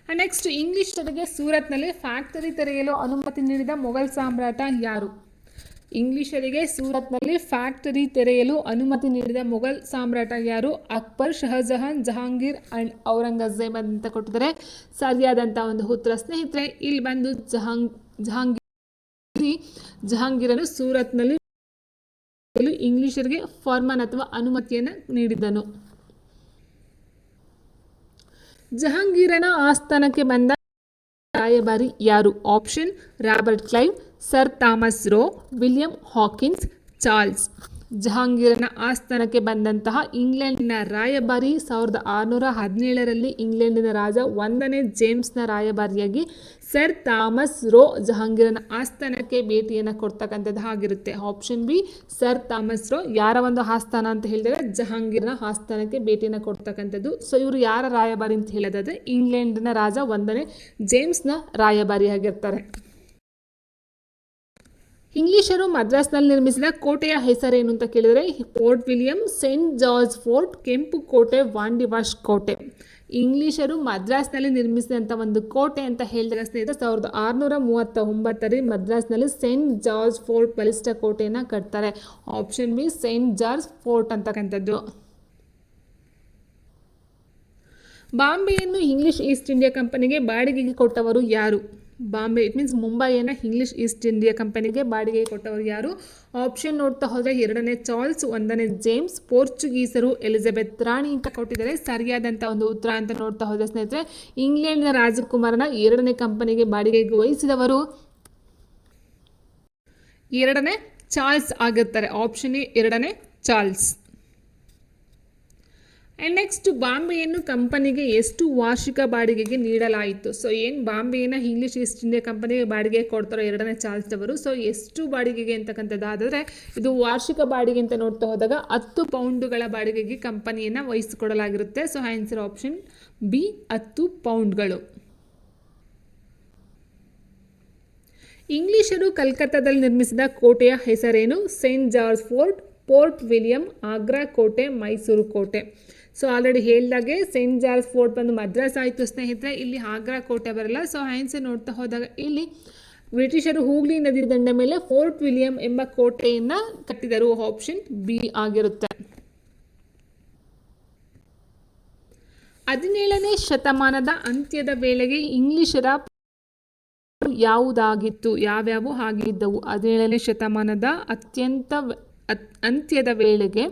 ನೆಕ್ಸ್ಟ್, ಇಂಗ್ಲಿಷರಿಗೆ ಸೂರತ್ನಲ್ಲಿ ಫ್ಯಾಕ್ಟರಿ ತೆರೆಯಲು ಅನುಮತಿ ನೀಡಿದ ಮೊಘಲ್ ಸಾಮ್ರಾಟ ಯಾರು? ಇಂಗ್ಲಿಷರಿಗೆ ಸೂರತ್ನಲ್ಲಿ ಫ್ಯಾಕ್ಟರಿ ತೆರೆಯಲು ಅನುಮತಿ ನೀಡಿದ ಮೊಘಲ್ ಸಾಮ್ರಾಟ ಯಾರು? ಅಕ್ಬರ್, ಶಹಜಹಾನ್, ಜಹಾಂಗೀರ್ ಅಂಡ್ ಔರಂಗಜೇಬ್ ಅಂತ ಕೊಟ್ಟಿದ್ದಾರೆ. ಸರಿಯಾದಂಥ ಒಂದು ಉತ್ತರ ಸ್ನೇಹಿತರೆ ಇಲ್ಲಿ ಬಂದು ಜಹಾಂಗೀರನು ಸೂರತ್ನಲ್ಲಿ ಇಂಗ್ಲಿಷರಿಗೆ ಫರ್ಮಾನ್ ಅಥವಾ ಅನುಮತಿಯನ್ನು ನೀಡಿದನು. ಜಹಾಂಗೀರನ ಆಸ್ಥಾನಕ್ಕೆ ಬಂದ ರಾಯಭಾರಿ ಯಾರು? Option Robert Clive, sir Thomas Roe, William Hawkins, Charles. ಜಹಾಂಗೀರನ ಆಸ್ಥಾನಕ್ಕೆ ಬಂದಂತಹ ಇಂಗ್ಲೆಂಡಿನ ರಾಯಭಾರಿ 1617ರಲ್ಲಿ ಇಂಗ್ಲೆಂಡಿನ ರಾಜ 1ನೇ ಜೇಮ್ಸ್ನ ರಾಯಭಾರಿಯಾಗಿ ಸರ್ ಥಾಮಸ್ ರೋ ಜಹಾಂಗೀರನ ಆಸ್ಥಾನಕ್ಕೆ ಭೇಟಿಯನ್ನು ಕೊಡ್ತಕ್ಕಂಥದ್ದು ಆಗಿರುತ್ತೆ. Option B sir Thomas rho. ಯಾರ ಒಂದು ಆಸ್ಥಾನ ಅಂತ ಹೇಳಿದರೆ ಜಹಾಂಗೀರನ ಆಸ್ಥಾನಕ್ಕೆ ಭೇಟಿಯನ್ನು ಕೊಡ್ತಕ್ಕಂಥದ್ದು. ಸೊ ಇವರು ಯಾರ ರಾಯಭಾರಿ ಅಂತ ಹೇಳೋದಾದರೆ ಇಂಗ್ಲೆಂಡಿನ ರಾಜ 1ನೇ ಜೇಮ್ಸ್ನ ರಾಯಭಾರಿಯಾಗಿರ್ತಾರೆ. ಇಂಗ್ಲಿಷರು ಮದ್ರಾಸ್ನಲ್ಲಿ ನಿರ್ಮಿಸಿದ ಕೋಟೆಯ ಹೆಸರೇನು ಅಂತ ಕೇಳಿದರೆ fort William, Saint George fort, ಕೆಂಪು ಕೋಟೆ, ವಾಂಡಿವಾಶ್ ಕೋಟೆ. ಇಂಗ್ಲಿಷರು ಮದ್ರಾಸ್ನಲ್ಲಿ ನಿರ್ಮಿಸಿದಂಥ ಒಂದು ಕೋಟೆ ಅಂತ ಹೇಳಿದ್ರೆ ಸ್ನೇಹಿತರೆ 1639ರಲ್ಲಿ ಮದ್ರಾಸ್ನಲ್ಲಿ ಸೇಂಟ್ ಜಾರ್ಜ್ ಫೋರ್ಟ್ ಬಲಿಷ್ಠ ಕೋಟೆಯನ್ನು ಕಟ್ತಾರೆ. Option B Saint George Fort ಅಂತಕ್ಕಂಥದ್ದು. ಬಾಂಬೆಯನ್ನು ಇಂಗ್ಲಿಷ್ ಈಸ್ಟ್ ಇಂಡಿಯಾ ಕಂಪನಿಗೆ ಬಾಡಿಗೆಗೆ ಕೊಟ್ಟವರು ಯಾರು? ಬಾಂಬೆ ಇಟ್ ಮೀನ್ಸ್ ಮುಂಬೈಯನ್ನು ಇಂಗ್ಲಿಷ್ ಈಸ್ಟ್ ಇಂಡಿಯಾ ಕಂಪನಿಗೆ ಬಾಡಿಗೆಗೆ ಕೊಟ್ಟವರು ಯಾರು? ಆಪ್ಷನ್ ನೋಡ್ತಾ ಹೋದರೆ 2ನೇ ಚಾರ್ಲ್ಸ್, 1ನೇ ಜೇಮ್ಸ್, ಪೋರ್ಚುಗೀಸರು, ಎಲಿಜಬೆತ್ ರಾಣಿ ಅಂತ ಕೊಟ್ಟಿದ್ದಾರೆ. ಸರಿಯಾದಂಥ ಒಂದು ಉತ್ತರ ಅಂತ ನೋಡ್ತಾ ಹೋದರೆ ಸ್ನೇಹಿತರೆ ಇಂಗ್ಲೆಂಡ್ನ ರಾಜಕುಮಾರನ 2ನೇ ಕಂಪನಿಗೆ ಬಾಡಿಗೆಗೆ ವಹಿಸಿದವರು 2ನೇ ಚಾರ್ಲ್ಸ್ ಆಗಿರ್ತಾರೆ. ಆಪ್ಷನ್ ಎ 2ನೇ ಚಾರ್ಲ್ಸ್. ಆ್ಯಂಡ್ ನೆಕ್ಸ್ಟ್ ಬಾಂಬೆಯನ್ನು ಕಂಪನಿಗೆ ಎಷ್ಟು ವಾರ್ಷಿಕ ಬಾಡಿಗೆಗೆ ನೀಡಲಾಯಿತು? ಸೊ ಏನು ಬಾಂಬೆಯನ್ನು ಇಂಗ್ಲಿಷ್ ಈಸ್ಟ್ ಇಂಡಿಯಾ ಕಂಪನಿಗೆ ಬಾಡಿಗೆ ಕೊಡ್ತಾರೋ 2ನೇ ಚಾರ್ಲ್ಸ್ ಅವರು, ಸೊ ಎಷ್ಟು ಬಾಡಿಗೆಗೆ ಅಂತಕ್ಕಂಥದ್ದಾದರೆ ಇದು ವಾರ್ಷಿಕ ಬಾಡಿಗೆ ಅಂತ ನೋಡ್ತಾ ಹೋದಾಗ 10 ಪೌಂಡುಗಳ ಬಾಡಿಗೆಗೆ ಕಂಪನಿಯನ್ನು ವಹಿಸಿಕೊಡಲಾಗಿರುತ್ತೆ. ಸೊ ಆನ್ಸರ್ ಆಪ್ಷನ್ ಬಿ 10 ಪೌಂಡ್ಗಳು. ಇಂಗ್ಲಿಷರು ಕಲ್ಕತ್ತಾದಲ್ಲಿ ನಿರ್ಮಿಸಿದ ಕೋಟೆಯ ಹೆಸರೇನು? Saint George Fort, Fort William, Agra ಕೋಟೆ, ಮೈಸೂರು ಕೋಟೆ. ಸೊ ಆಲ್ರೆಡಿ ಹೇಳಿದಾಗೆ ಸೇಂಟ್ ಜಾರ್ಜ್ ಫೋರ್ಟ್ ಬಂದು ಮದ್ರಾಸ್ ಆಯಿತು ಸ್ನೇಹಿತರೆ, ಇಲ್ಲಿ ಆಗ್ರಾ ಕೋಟೆ ಬರಲ್ಲ. ಸೊ ಆನ್ಸರ್ ನೋಡ್ತಾ ಹೋದಾಗ ಇಲ್ಲಿ ಬ್ರಿಟಿಷರು ಹೂಗ್ಲಿ ನದಿ ದಂಡೆ ಮೇಲೆ ಫೋರ್ಟ್ ವಿಲಿಯಂ ಎಂಬ ಕೋಟೆಯನ್ನು ಕಟ್ಟಿದರು. ಆಪ್ಷನ್ ಬಿ ಆಗಿರುತ್ತೆ. 17ನೇ ಶತಮಾನದ ಅಂತ್ಯದ ವೇಳೆಗೆ ಇಂಗ್ಲಿಷರ ಯಾವುದಾಗಿತ್ತು? ಯಾವ್ಯಾವು ಆಗಿದ್ದವು? 17ನೇ ಶತಮಾನದ ಅಂತ್ಯದ ವೇಳೆಗೆ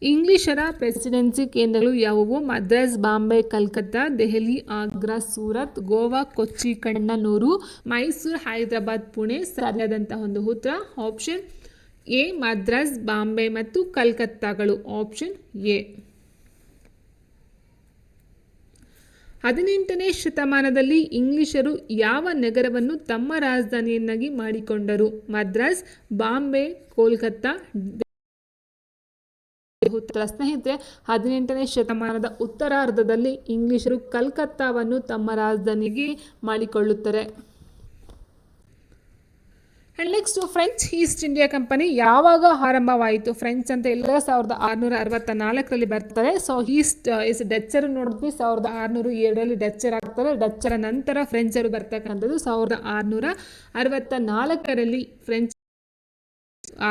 ಇಂಗ್ಲಿಷರ ಪ್ರೆಸಿಡೆನ್ಸಿ ಕೇಂದ್ರಗಳು ಯಾವುವು? ಮದ್ರಾಸ್, ಬಾಂಬೆ, ಕಲ್ಕತ್ತಾ, ದೆಹಲಿ, ಆಗ್ರಾ, ಸೂರತ್, ಗೋವಾ, ಕೊಚ್ಚಿ, ಕಣ್ಣನೂರು, ಮೈಸೂರು, ಹೈದರಾಬಾದ್, ಪುಣೆ. ಸರಿಯಾದಂಥ ಒಂದು ಉತ್ತರ ಆಪ್ಷನ್ ಎ ಮದ್ರಾಸ್, ಬಾಂಬೆ ಮತ್ತು ಕಲ್ಕತ್ತಾಗಳು. Option A. 18ನೇ ಶತಮಾನದಲ್ಲಿ ಇಂಗ್ಲಿಷರು ಯಾವ ನಗರವನ್ನು ತಮ್ಮ ರಾಜಧಾನಿಯನ್ನಾಗಿ ಮಾಡಿಕೊಂಡರು? ಮದ್ರಾಸ್, ಬಾಂಬೆ, ಕೋಲ್ಕತ್ತಾ. ಉತ್ತರ ಸ್ನೇಹಿತರೆ 18ನೇ ಶತಮಾನದ ಉತ್ತರಾರ್ಧದಲ್ಲಿ ಇಂಗ್ಲಿಷರು ಕಲ್ಕತ್ತಾವನ್ನು ತಮ್ಮ ರಾಜಧಾನಿಗೆ ಮಾಡಿಕೊಳ್ಳುತ್ತಾರೆ. And next French East India company ಯಾವಾಗ ಆರಂಭವಾಯಿತು? ಫ್ರೆಂಚ್ ಅಂತ ಎಲ್ಲ 1664ರಲ್ಲಿ ಬರ್ತಾರೆ. ಸೊ ಡಚ್ಚರು ನೋಡಿದ್ವಿ 1602ರಲ್ಲಿ ಡಚ್ಚರ್ ಆಗ್ತಾರೆ. ಡಚ್ಚರ ನಂತರ ಫ್ರೆಂಚರು ಬರ್ತಕ್ಕಂಥದ್ದು 1664ರಲ್ಲಿ ಫ್ರೆಂಚ್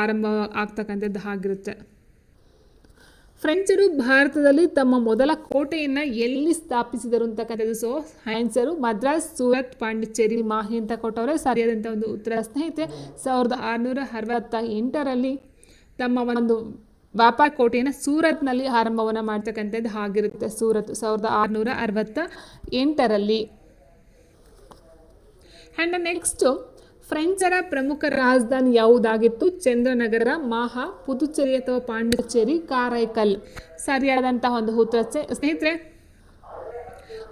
ಆರಂಭ ಆಗ್ತಕ್ಕಂಥದ್ದು ಆಗಿರುತ್ತೆ. ಫ್ರೆಂಚರು ಭಾರತದಲ್ಲಿ ತಮ್ಮ ಮೊದಲ ಕೋಟೆಯನ್ನು ಎಲ್ಲಿ ಸ್ಥಾಪಿಸಿದರು ಅಂತಕ್ಕಂಥದ್ದು. ಸೊ ಆನ್ಸರು ಮದ್ರಾಸ್, ಸೂರತ್, ಪಾಂಡಿಚೇರಿ, ಮಾಹಿ ಅಂತ ಕೊಟ್ಟವರೆ. ಸರಿಯಾದಂಥ ಒಂದು ಉತ್ತರ ಸ್ನೇಹಿತರೆ 1668ರಲ್ಲಿ ತಮ್ಮ ಒಂದು ವ್ಯಾಪಾರ ಕೋಟೆಯನ್ನು ಸೂರತ್ನಲ್ಲಿ ಆರಂಭವನ್ನು ಮಾಡ್ತಕ್ಕಂಥದ್ದು ಆಗಿರುತ್ತೆ. ಸೂರತ್ 1668ರಲ್ಲಿ. ಆ್ಯಂಡ್ ನೆಕ್ಸ್ಟು ಫ್ರೆಂಚರ ಪ್ರಮುಖ ರಾಜಧಾನಿ ಯಾವುದಾಗಿತ್ತು? ಚಂದ್ರನಗರ, ಮಾಹಾ, ಪುದುಚೇರಿ ಅಥವಾ ಪಾಂಡಿಚೇರಿ, ಕಾರೈಕಲ್. ಸರಿಯಾದಂತಹ ಒಂದು ಉತ್ತರ ಸ್ನೇಹಿತರೆ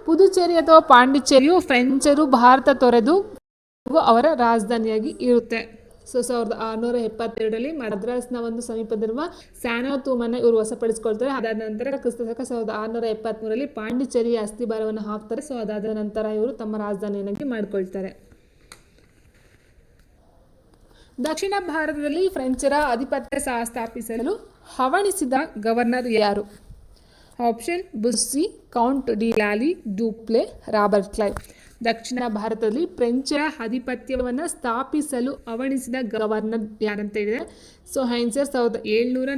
ಪುದುಚೇರಿ ಅಥವಾ ಪಾಂಡಿಚೇರಿಯು ಫ್ರೆಂಚರು ಭಾರತ ತೊರೆದು ಅವರ ರಾಜಧಾನಿಯಾಗಿ ಇರುತ್ತೆ. ಸೊ 1672ರಲ್ಲಿ ಮದ್ರಾಸ್ನ ಒಂದು ಸಮೀಪದಲ್ಲಿರುವ ಸ್ಯಾನೋತೂಮನ್ನು ಇವರು ವಶಪಡಿಸಿಕೊಳ್ತಾರೆ. ಅದಾದ ನಂತರ ಕ್ರಿಸ್ತಶಕ 1673ರಲ್ಲಿ ಪಾಂಡಿಚೇರಿಯ ಅಸ್ಥಿಭಾರವನ್ನು ಹಾಕ್ತಾರೆ. ಸೊ ಅದಾದ ನಂತರ ಇವರು ತಮ್ಮ ರಾಜಧಾನಿಯನ್ನಾಗಿ ಮಾಡಿಕೊಳ್ತಾರೆ. ದಕ್ಷಿಣ ಭಾರತದಲ್ಲಿ ಫ್ರೆಂಚರ ಆಧಿಪತ್ಯ ಸ್ಥಾಪಿಸಲು ಹವಣಿಸಿದ ಗವರ್ನರ್ ಯಾರು? ಆಪ್ಷನ್ ಬುಸ್ಸಿ, ಕೌಂಟ್ ಡಿ ಲಾಲಿ, ಡೂಪ್ಲೆ, ರಾಬರ್ಟ್ ಕ್ಲೈವ್. ದಕ್ಷಿಣ ಭಾರತದಲ್ಲಿ ಫ್ರೆಂಚರ ಆಧಿಪತ್ಯವನ್ನು ಸ್ಥಾಪಿಸಲು ಅವಣಿಸಿದ ಗವರ್ನರ್ ಯಾರಂತ ಹೇಳಿದರೆ ಸೊ ಆನ್ಸರ್ 1700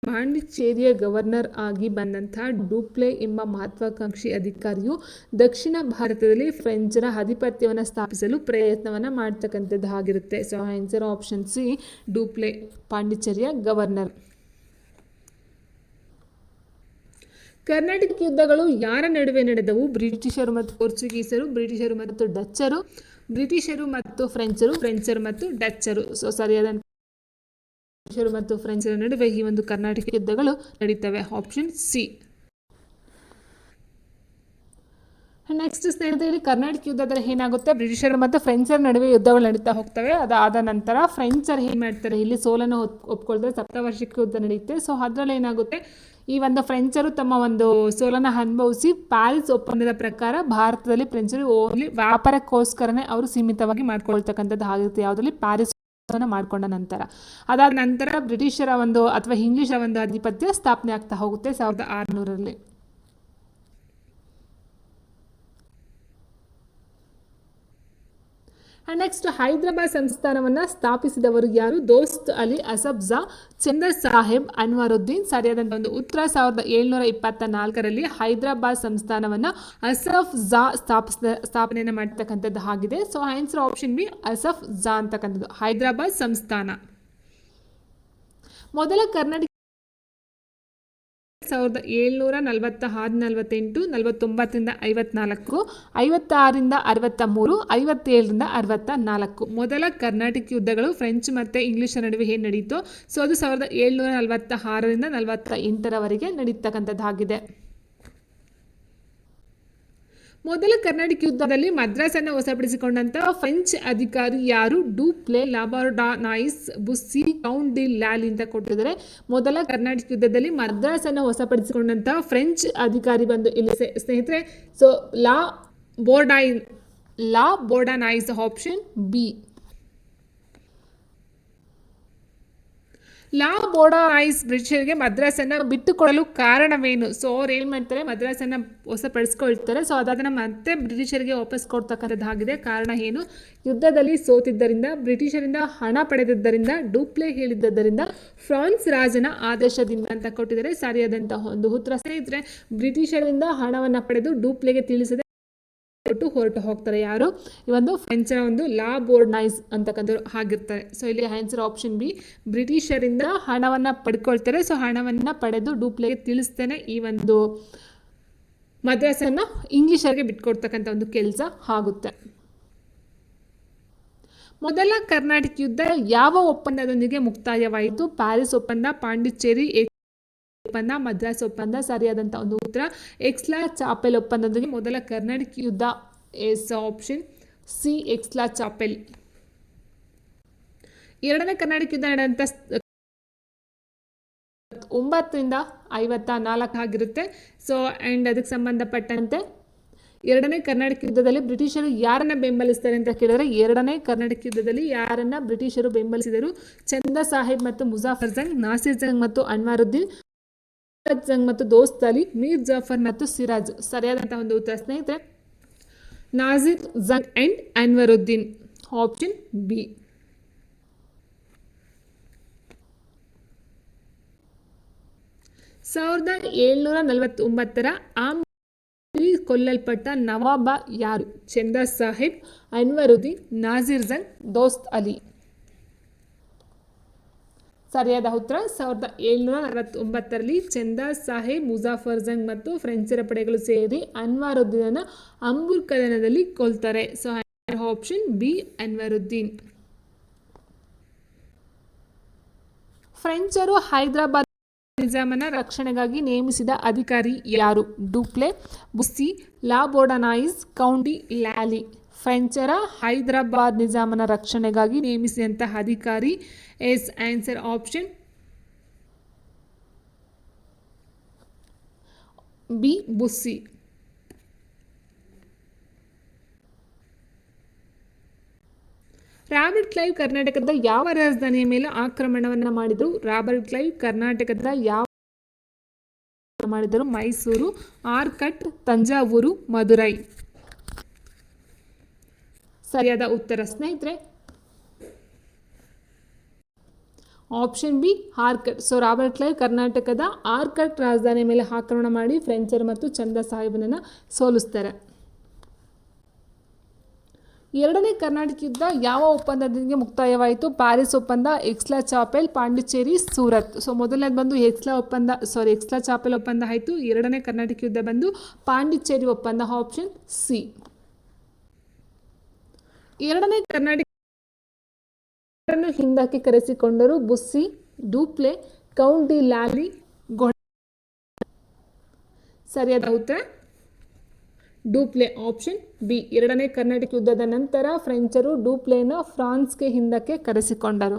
ಪಾಂಡಿಚೇರಿಯ ಗವರ್ನರ್ ಆಗಿ ಬಂದಂತಹ ಡೂಪ್ಲೆ ಎಂಬ ಮಹತ್ವಾಕಾಂಕ್ಷಿ ಅಧಿಕಾರಿಯು ದಕ್ಷಿಣ ಭಾರತದಲ್ಲಿ ಫ್ರೆಂಚರ ಆಧಿಪತ್ಯವನ್ನು ಸ್ಥಾಪಿಸಲು ಪ್ರಯತ್ನವನ್ನು ಮಾಡ್ತಕ್ಕಂಥದ್ದಾಗಿರುತ್ತೆ. So answer option C Dupleix, ಪಾಂಡಿಚೇರಿಯ ಗವರ್ನರ್. ಕರ್ನಾಟಕ ಯುದ್ಧಗಳು ಯಾರ ನಡುವೆ ನಡೆದವು? ಬ್ರಿಟಿಷರು ಮತ್ತು ಪೋರ್ಚುಗೀಸರು, ಬ್ರಿಟಿಷರು ಮತ್ತು ಡಚ್ಚರು, ಬ್ರಿಟಿಷರು ಮತ್ತು ಫ್ರೆಂಚರು, ಫ್ರೆಂಚರು ಮತ್ತು ಡಚ್ಚರು. ಸೊ ಸರಿಯಾದ ಬ್ರಿಟಿಷರು ಮತ್ತು ಫ್ರೆಂಚರ ನಡುವೆ ಈ ಒಂದು ಕರ್ನಾಟಕ ಯುದ್ಧಗಳು ನಡೀತವೆ. Option C. ನೆಕ್ಸ್ಟ್ ಸ್ನೇಹಿತರೆ, ಕರ್ನಾಟಕ ಯುದ್ಧದಲ್ಲಿ ಏನಾಗುತ್ತೆ, ಬ್ರಿಟಿಷರು ಮತ್ತು ಫ್ರೆಂಚರ ನಡುವೆ ಯುದ್ಧಗಳು ನಡೀತಾ ಹೋಗ್ತವೆ. ಅದಾದ ನಂತರ ಫ್ರೆಂಚರು ಏನು ಮಾಡ್ತಾರೆ, ಇಲ್ಲಿ ಸೋಲನ್ನು ಒಪ್ಕೊಳ್ತಾರೆ. ಸಪ್ತವಾರ್ಷಿಕ ಯುದ್ಧ ನಡೆಯುತ್ತೆ. ಸೊ ಅದರಲ್ಲಿ ಏನಾಗುತ್ತೆ, ಈ ಒಂದು ಫ್ರೆಂಚರು ತಮ್ಮ ಒಂದು ಸೋಲನ್ನು ಅನುಭವಿಸಿ ಪ್ಯಾರಿಸ್ ಒಪ್ಪಂದದ ಪ್ರಕಾರ ಭಾರತದಲ್ಲಿ ಫ್ರೆಂಚರು ಓನ್ಲಿ ವ್ಯಾಪಾರಕ್ಕೋಸ್ಕರನೇ ಅವರು ಸೀಮಿತವಾಗಿ ಮಾಡ್ಕೊಳ್ತಕ್ಕಂಥದ್ದು ಆಗಿರುತ್ತೆ. ಯಾವುದರಲ್ಲಿ ಪ್ಯಾರಿಸ್ ಮಾಡಿಕೊಂಡ ನಂತರ. ಅದಾದ ನಂತರ ಬ್ರಿಟಿಷರ ಒಂದು ಅಥವಾ ಇಂಗ್ಲಿಷರ ಒಂದು ಆಧಿಪತ್ಯ ಸ್ಥಾಪನೆ ಆಗ್ತಾ ಹೋಗುತ್ತೆ 1600ರಲ್ಲಿ. ನೆಕ್ಸ್ಟ್ ಹೈದರಾಬಾದ್ ಸಂಸ್ಥಾನವನ್ನು ಸ್ಥಾಪಿಸಿದವರು ಯಾರು? ದೋಸ್ತ್ ಅಲಿ, ಅಸಫ್ ಜಾ, ಚಂದರ್ ಸಾಹೇಬ್, ಅನ್ವರುದ್ದೀನ್. ಸರಿಯಾದಂಥ ಒಂದು ಉತ್ತರ 1724ರಲ್ಲಿ ಹೈದರಾಬಾದ್ ಸಂಸ್ಥಾನವನ್ನು ಅಸಫ್ ಜಾ ಸ್ಥಾಪನೆಯನ್ನು ಮಾಡ್ತಕ್ಕಂಥದ್ದು ಆಗಿದೆ. So answer option B Asaf ಜಾ ಅಂತಕ್ಕಂಥದ್ದು ಹೈದರಾಬಾದ್ ಸಂಸ್ಥಾನ. ಮೊದಲ ಕರ್ನಾಟಕ 1746, 48, 49ರಿಂದ 54, 56ರಿಂದ 63, 57ರಿಂದ 64. ಮೊದಲ ಕರ್ನಾಟಕ ಯುದ್ಧಗಳು ಫ್ರೆಂಚ್ ಮತ್ತು ಇಂಗ್ಲಿಷರ ನಡುವೆ ಏನು ನಡೀತೋ ಸೊ ಅದು 1746ರಿಂದ 48ರವರೆಗೆ ನಡೀತಕ್ಕಂಥದ್ದಾಗಿದೆ. ಮೊದಲ ಕರ್ನಾಟಕ ಯುದ್ಧದಲ್ಲಿ ಮದ್ರಾಸನ್ನು ವಶಪಡಿಸಿಕೊಂಡಂತಹ ಫ್ರೆಂಚ್ ಅಧಿಕಾರಿ ಯಾರು? Dupleix, La Bourdonnais, Bussy, Count de Lally ಅಂತ ಕೊಟ್ಟಿದ್ದಾರೆ. ಮೊದಲ ಕರ್ನಾಟಕ ಯುದ್ಧದಲ್ಲಿ ಮದ್ರಾಸನ್ನು ವಶಪಡಿಸಿಕೊಂಡಂತಹ ಫ್ರೆಂಚ್ ಅಧಿಕಾರಿ ಬಂದು ಇಲ್ಲಿ ಸ್ನೇಹಿತರೆ ಸೊ ಲಾಬರ್ಡಾನಾಯಿಸ್ ಆಪ್ಷನ್ ಬಿ. ಲಾಬರ್ಡಾನಾಯಿಸ್ ಬ್ರಿಟಿಷರಿಗೆ ಮದ್ರಾಸನ್ನು ಬಿಟ್ಟುಕೊಡಲು ಕಾರಣವೇನು? ಸೊ ಅವ್ರು ಏನು ಮಾಡ್ತಾರೆ, ಮದ್ರಾಸನ್ನು ವಶಪಡಿಸ್ಕೊಳ್ತಾರೆ. ಸೊ ಅದಾದ ಮತ್ತೆ ಬ್ರಿಟಿಷರಿಗೆ ವಾಪಸ್ ಕೊಡ್ತಕ್ಕಂಥದ್ದಾಗಿದೆ. ಕಾರಣ ಏನು? ಯುದ್ಧದಲ್ಲಿ ಸೋತಿದ್ದರಿಂದ, ಬ್ರಿಟಿಷರಿಂದ ಹಣ ಪಡೆದಿದ್ದರಿಂದ, ಡೂಪ್ಲೆ ಹೇಳಿದ್ದರಿಂದ, ಫ್ರಾನ್ಸ್ ರಾಜನ ಆದೇಶದಿಂದ ಅಂತ ಕೊಟ್ಟಿದ್ದಾರೆ. ಸರಿಯಾದಂತಹ ಒಂದು ಉತ್ತರ ಸ್ನೇಹಿತರೆ, ಬ್ರಿಟಿಷರಿಂದ ಹಣವನ್ನು ಪಡೆದು ಡೂಪ್ಲೆಗೆ ತಿಳಿಸದೆ ಹೊರಟು ಹೋಗ್ತಾರೆ. ಯಾರು? ಈ ಒಂದು ಫ್ರೆಂಚರ ಒಂದು ಲಾಬರ್ಡಾನಾಯಿಸ್ ಅಂತಕ್ಕಂಥವ್ರು ಆಗಿರ್ತಾರೆ. ಸೊ ಇಲ್ಲಿ ಆನ್ಸರ್ ಆಪ್ಷನ್ ಬಿ ಬ್ರಿಟಿಷರಿಂದ ಹಣವನ್ನು ಪಡ್ಕೊಳ್ತಾರೆ. ಸೊ ಹಣವನ್ನು ಪಡೆದು ಡೂಪ್ಲೆಗೆ ತಿಳಿಸ್ತೇನೆ ಈ ಒಂದು ಮದ್ರಾಸನ್ನು ಇಂಗ್ಲಿಷರಿಗೆ ಬಿಟ್ಕೊಡ್ತಕ್ಕಂಥ ಒಂದು ಕೆಲಸ ಆಗುತ್ತೆ. ಮೊದಲ ಕರ್ನಾಟಕ ಯುದ್ಧ ಯಾವ ಒಪ್ಪಂದದೊಂದಿಗೆ ಮುಕ್ತಾಯವಾಯಿತು? ಪ್ಯಾರಿಸ್ ಒಪ್ಪಂದ, ಪಾಂಡಿಚೇರಿ ಒಪ್ಪಂದ, ಮದ್ರಾಸ್ ಒಪ್ಪಂದ. ಸರಿಯಾದಂಥ ಒಂದು ಉತ್ತರ ಎಕ್ಸ್ಲಾ ಚಾಪೆಲ್ ಒಪ್ಪಂದದೊಂದಿಗೆ ಮೊದಲ ಕರ್ನಾಟಕ ಯುದ್ಧ ಎಸ್ ಆಪ್ಷನ್ ಸಿ ಎಕ್ಸ್ಲಾ ಚಾಪೆಲ್. ಎರಡನೇ ಕರ್ನಾಟಕ ಯುದ್ಧ ನಡೆದಂಥ 9ರಿಂದ 54 ಆಗಿರುತ್ತೆ. ಸೊ ಆ್ಯಂಡ್ ಅದಕ್ಕೆ ಸಂಬಂಧಪಟ್ಟಂತೆ ಎರಡನೇ ಕರ್ನಾಟಕ ಯುದ್ಧದಲ್ಲಿ ಬ್ರಿಟಿಷರು ಯಾರನ್ನ ಬೆಂಬಲಿಸ್ತಾರೆ ಅಂತ ಕೇಳಿದ್ರೆ, ಎರಡನೇ ಕರ್ನಾಟಕ ಯುದ್ಧದಲ್ಲಿ ಯಾರನ್ನ ಬ್ರಿಟಿಷರು ಬೆಂಬಲಿಸಿದರು? ಚಂದಾ ಸಾಹೇಬ್ ಮತ್ತು ಮುಜಾಫರ್ ಜಂಗ್, ನಾಸಿರ್ ಜಂಗ್ ಮತ್ತು ಅನ್ವರುದ್ದೀನ್, ಜಂಗ್ ಮತ್ತು ದೋಸ್ತ್ ಅಲಿ, ಮೀರ್ ಜಾಫರ್ ಮತ್ತು ಸಿರಾಜ್. ಸರಿಯಾದಂತಹ ಒಂದು ಉತ್ತರ ಸ್ನೇಹಿತರೆ Nasir Jung and Anwaruddin option B. ಸಾವಿರದ 1749 ಕೊಲ್ಲಲ್ಪಟ್ಟ ನವಾಬ ಯಾರು? ಚಂದಾ ಸಾಹೇಬ್, ಅನ್ವರುದ್ದೀನ್, ನಾಸಿರ್ ಜಂಗ್, ದೋಸ್ತ್ ಅಲಿ. ಸರಿಯಾದ ಉತ್ತರ 1749ರಲ್ಲಿ ಚಂದಾ ಸಾಹೇಬ್, ಮುಜಾಫರ್ ಜಂಗ್ ಮತ್ತು ಫ್ರೆಂಚರ ಪಡೆಗಳು ಸೇರಿ ಅನ್ವರುದ್ದೀನನ್ನು ಅಂಬುರ್ ಕದನದಲ್ಲಿ ಕೊಲ್ತಾರೆ. So option B Anwaruddin. ಫ್ರೆಂಚರು ಹೈದರಾಬಾದ್ ನಿಜಾಮನ ರಕ್ಷಣೆಗಾಗಿ ನೇಮಿಸಿದ ಅಧಿಕಾರಿ ಯಾರು? Dupleix, Bussy, La Bourdonnais, Count de Lally. ಫ್ರೆಂಚರ ಹೈದರಾಬಾದ್ ನಿಜಾಮನ ರಕ್ಷಣೆಗಾಗಿ ನೇಮಿಸಿದಂತಹ ಅಧಿಕಾರಿ is answer option B Bussy. Robert Clive ಕರ್ನಾಟಕದ ಯಾವ ರಾಜಧಾನಿಯ ಮೇಲೆ ಆಕ್ರಮಣವನ್ನು ಮಾಡಿದರು? ರಾಬರ್ಟ್ ಕ್ಲೈವ್ ಕರ್ನಾಟಕದ ಯಾವ ಮಾಡಿದರು? ಮೈಸೂರು, ಆರ್ಕಟ್, ತಂಜಾವೂರು, ಮದುರೈ. ಸರಿಯಾದ ಉತ್ತರ ಸ್ನೇಹಿತರೆ option B Arcot. So Robert Clive ಕರ್ನಾಟಕದ ಆರ್ಕಟ್ ರಾಜಧಾನಿ ಮೇಲೆ ಆಕ್ರಮಣ ಮಾಡಿ ಫ್ರೆಂಚರು ಮತ್ತು ಚಂದ ಸಾಹೇಬನನ್ನು ಸೋಲಿಸ್ತಾರೆ. ಎರಡನೇ ಕರ್ನಾಟಕ ಯುದ್ಧ ಯಾವ ಒಪ್ಪಂದದೊಂದಿಗೆ ಮುಕ್ತಾಯವಾಯಿತು? ಪ್ಯಾರಿಸ್ ಒಪ್ಪಂದ, ಎಕ್ಸ್ಲಾ ಚಾಪೆಲ್, ಪಾಂಡಿಚೇರಿ, ಸೂರತ್. ಸೊ ಮೊದಲನೇದು ಬಂದು ಎಕ್ಸ್ಲಾ ಚಾಪೆಲ್ ಒಪ್ಪಂದ ಆಯಿತು. ಎರಡನೇ ಕರ್ನಾಟಕ ಯುದ್ಧ ಬಂದು ಪಾಂಡಿಚೇರಿ ಒಪ್ಪಂದ, ಆಪ್ಷನ್ ಸಿ. ಎರಡನೇ ಕರ್ನಾಟಕ ಹಿಂದಕ್ಕೆ ಕರೆಸಿಕೊಂಡರು ಬುಸ್ಸಿ, ಡೂಪ್ಲೆ, ಕೌಂಟ್ ಡಿ ಲಾಲಿ, ಸರಿಯಾದ ಉತ್ತರ ಡೂಪ್ಲೆ, ಆಪ್ಷನ್ ಬಿ. ಎರಡನೇ ಕರ್ನಾಟಕ ಯುದ್ಧದ ನಂತರ ಫ್ರೆಂಚರು ಡೂಪ್ಲೆನ ಫ್ರಾನ್ಸ್ಗೆ ಹಿಂದಕ್ಕೆ ಕರೆಸಿಕೊಂಡರು.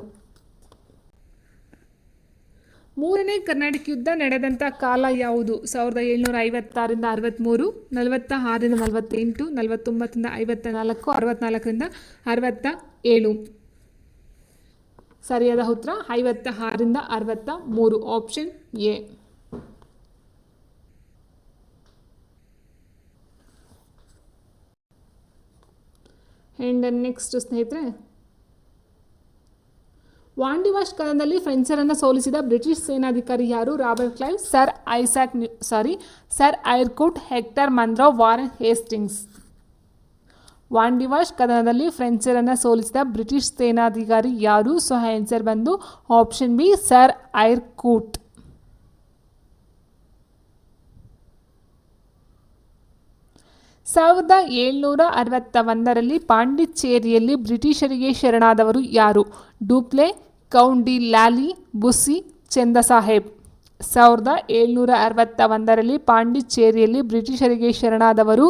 ಮೂರನೇ ಕರ್ನಾಟಕ ಯುದ್ಧ ನಡೆದಂಥ ಕಾಲ ಯಾವುದು? 1756ರಿಂದ 63, 46ರಿಂದ 48, 49ರಿಂದ 54, 64ರಿಂದ 67. ಸರಿಯಾದ ಉತ್ತರ 56ರಿಂದ 63, ಆಪ್ಷನ್ ಎ. ಆ್ಯಂಡ್ ನೆಕ್ಸ್ಟ್ ಸ್ನೇಹಿತರೆ, ವಾಂಡಿವಾಶ್ ಕದನದಲ್ಲಿ ಫ್ರೆಂಚರನ್ನು ಸೋಲಿಸಿದ ಬ್ರಿಟಿಷ್ ಸೇನಾಧಿಕಾರಿ ಯಾರು? Robert Clive, sir Eyre Coote, Hector Munro, Warren Hastings. Wandiwash ಕದನದಲ್ಲಿ ಫ್ರೆಂಚರನ್ನು ಸೋಲಿಸಿದ ಬ್ರಿಟಿಷ್ ಸೇನಾಧಿಕಾರಿ ಯಾರು? ಸೊ ಆನ್ಸರ್ ಬಂದು ಆಪ್ಷನ್ ಬಿ, ಸರ್ ಐರ್ಕೂಟ್. ಸಾವಿರದ 1761ರಲ್ಲಿ ಪಾಂಡಿಚೇರಿಯಲ್ಲಿ ಬ್ರಿಟಿಷರಿಗೆ ಶರಣಾದವರು ಯಾರು? Dupleix, Count de Lally, Bussy, Chanda Sahib. 1761ರಲ್ಲಿ ಪಾಂಡಿಚೇರಿಯಲ್ಲಿ ಬ್ರಿಟಿಷರಿಗೆ ಶರಣಾದವರು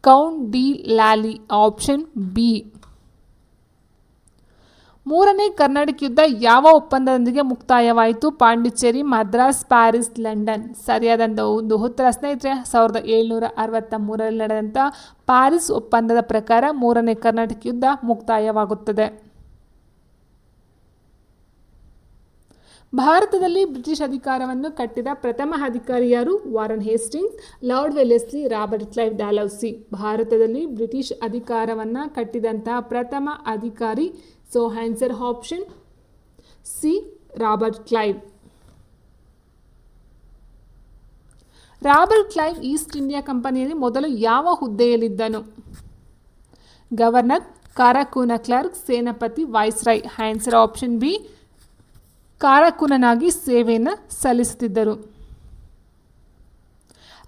Count de Lally, option B. ಮೂರನೇ ಕರ್ನಾಟಕ ಯುದ್ಧ ಯಾವ ಒಪ್ಪಂದದೊಂದಿಗೆ ಮುಕ್ತಾಯವಾಯಿತು? Pondicherry, Madras, Paris, London. ಸರಿಯಾದಂಥ ಒಂದು ಉತ್ತರ ಸ್ನೇಹಿತರೆ 1763ರಲ್ಲಿ ನಡೆದಂಥ ಪ್ಯಾರಿಸ್ ಒಪ್ಪಂದದ ಪ್ರಕಾರ ಮೂರನೇ ಕರ್ನಾಟಕ ಯುದ್ಧ ಮುಕ್ತಾಯವಾಗುತ್ತದೆ. ಭಾರತದಲ್ಲಿ ಬ್ರಿಟಿಷ್ ಅಧಿಕಾರವನ್ನು ಕಟ್ಟಿದ ಪ್ರಥಮ ಅಧಿಕಾರಿ ಯಾರು? Warren Hastings, Lord Wellesley, Robert Clive, Dalhousie. ಭಾರತದಲ್ಲಿ ಬ್ರಿಟಿಷ್ ಅಧಿಕಾರವನ್ನು ಕಟ್ಟಿದಂತಹ ಪ್ರಥಮ ಅಧಿಕಾರಿ, so answer option C, Robert Clive. Robert Clive East India ಕಂಪನಿಯಲ್ಲಿ ಮೊದಲು ಯಾವ ಹುದ್ದೆಯಲ್ಲಿದ್ದನು? ಗವರ್ನರ್, ಕಾರಾಕೂನ ಕ್ಲರ್ಕ್, ಸೇನಾಪತಿ, ವೈಸ್ರಾಯ್. ಆನ್ಸರ್ ಆಪ್ಷನ್ ಬಿ, ಕಾರಾಕೂನನಾಗಿ ಸೇವೆಯನ್ನು ಸಲ್ಲಿಸುತ್ತಿದ್ದರು.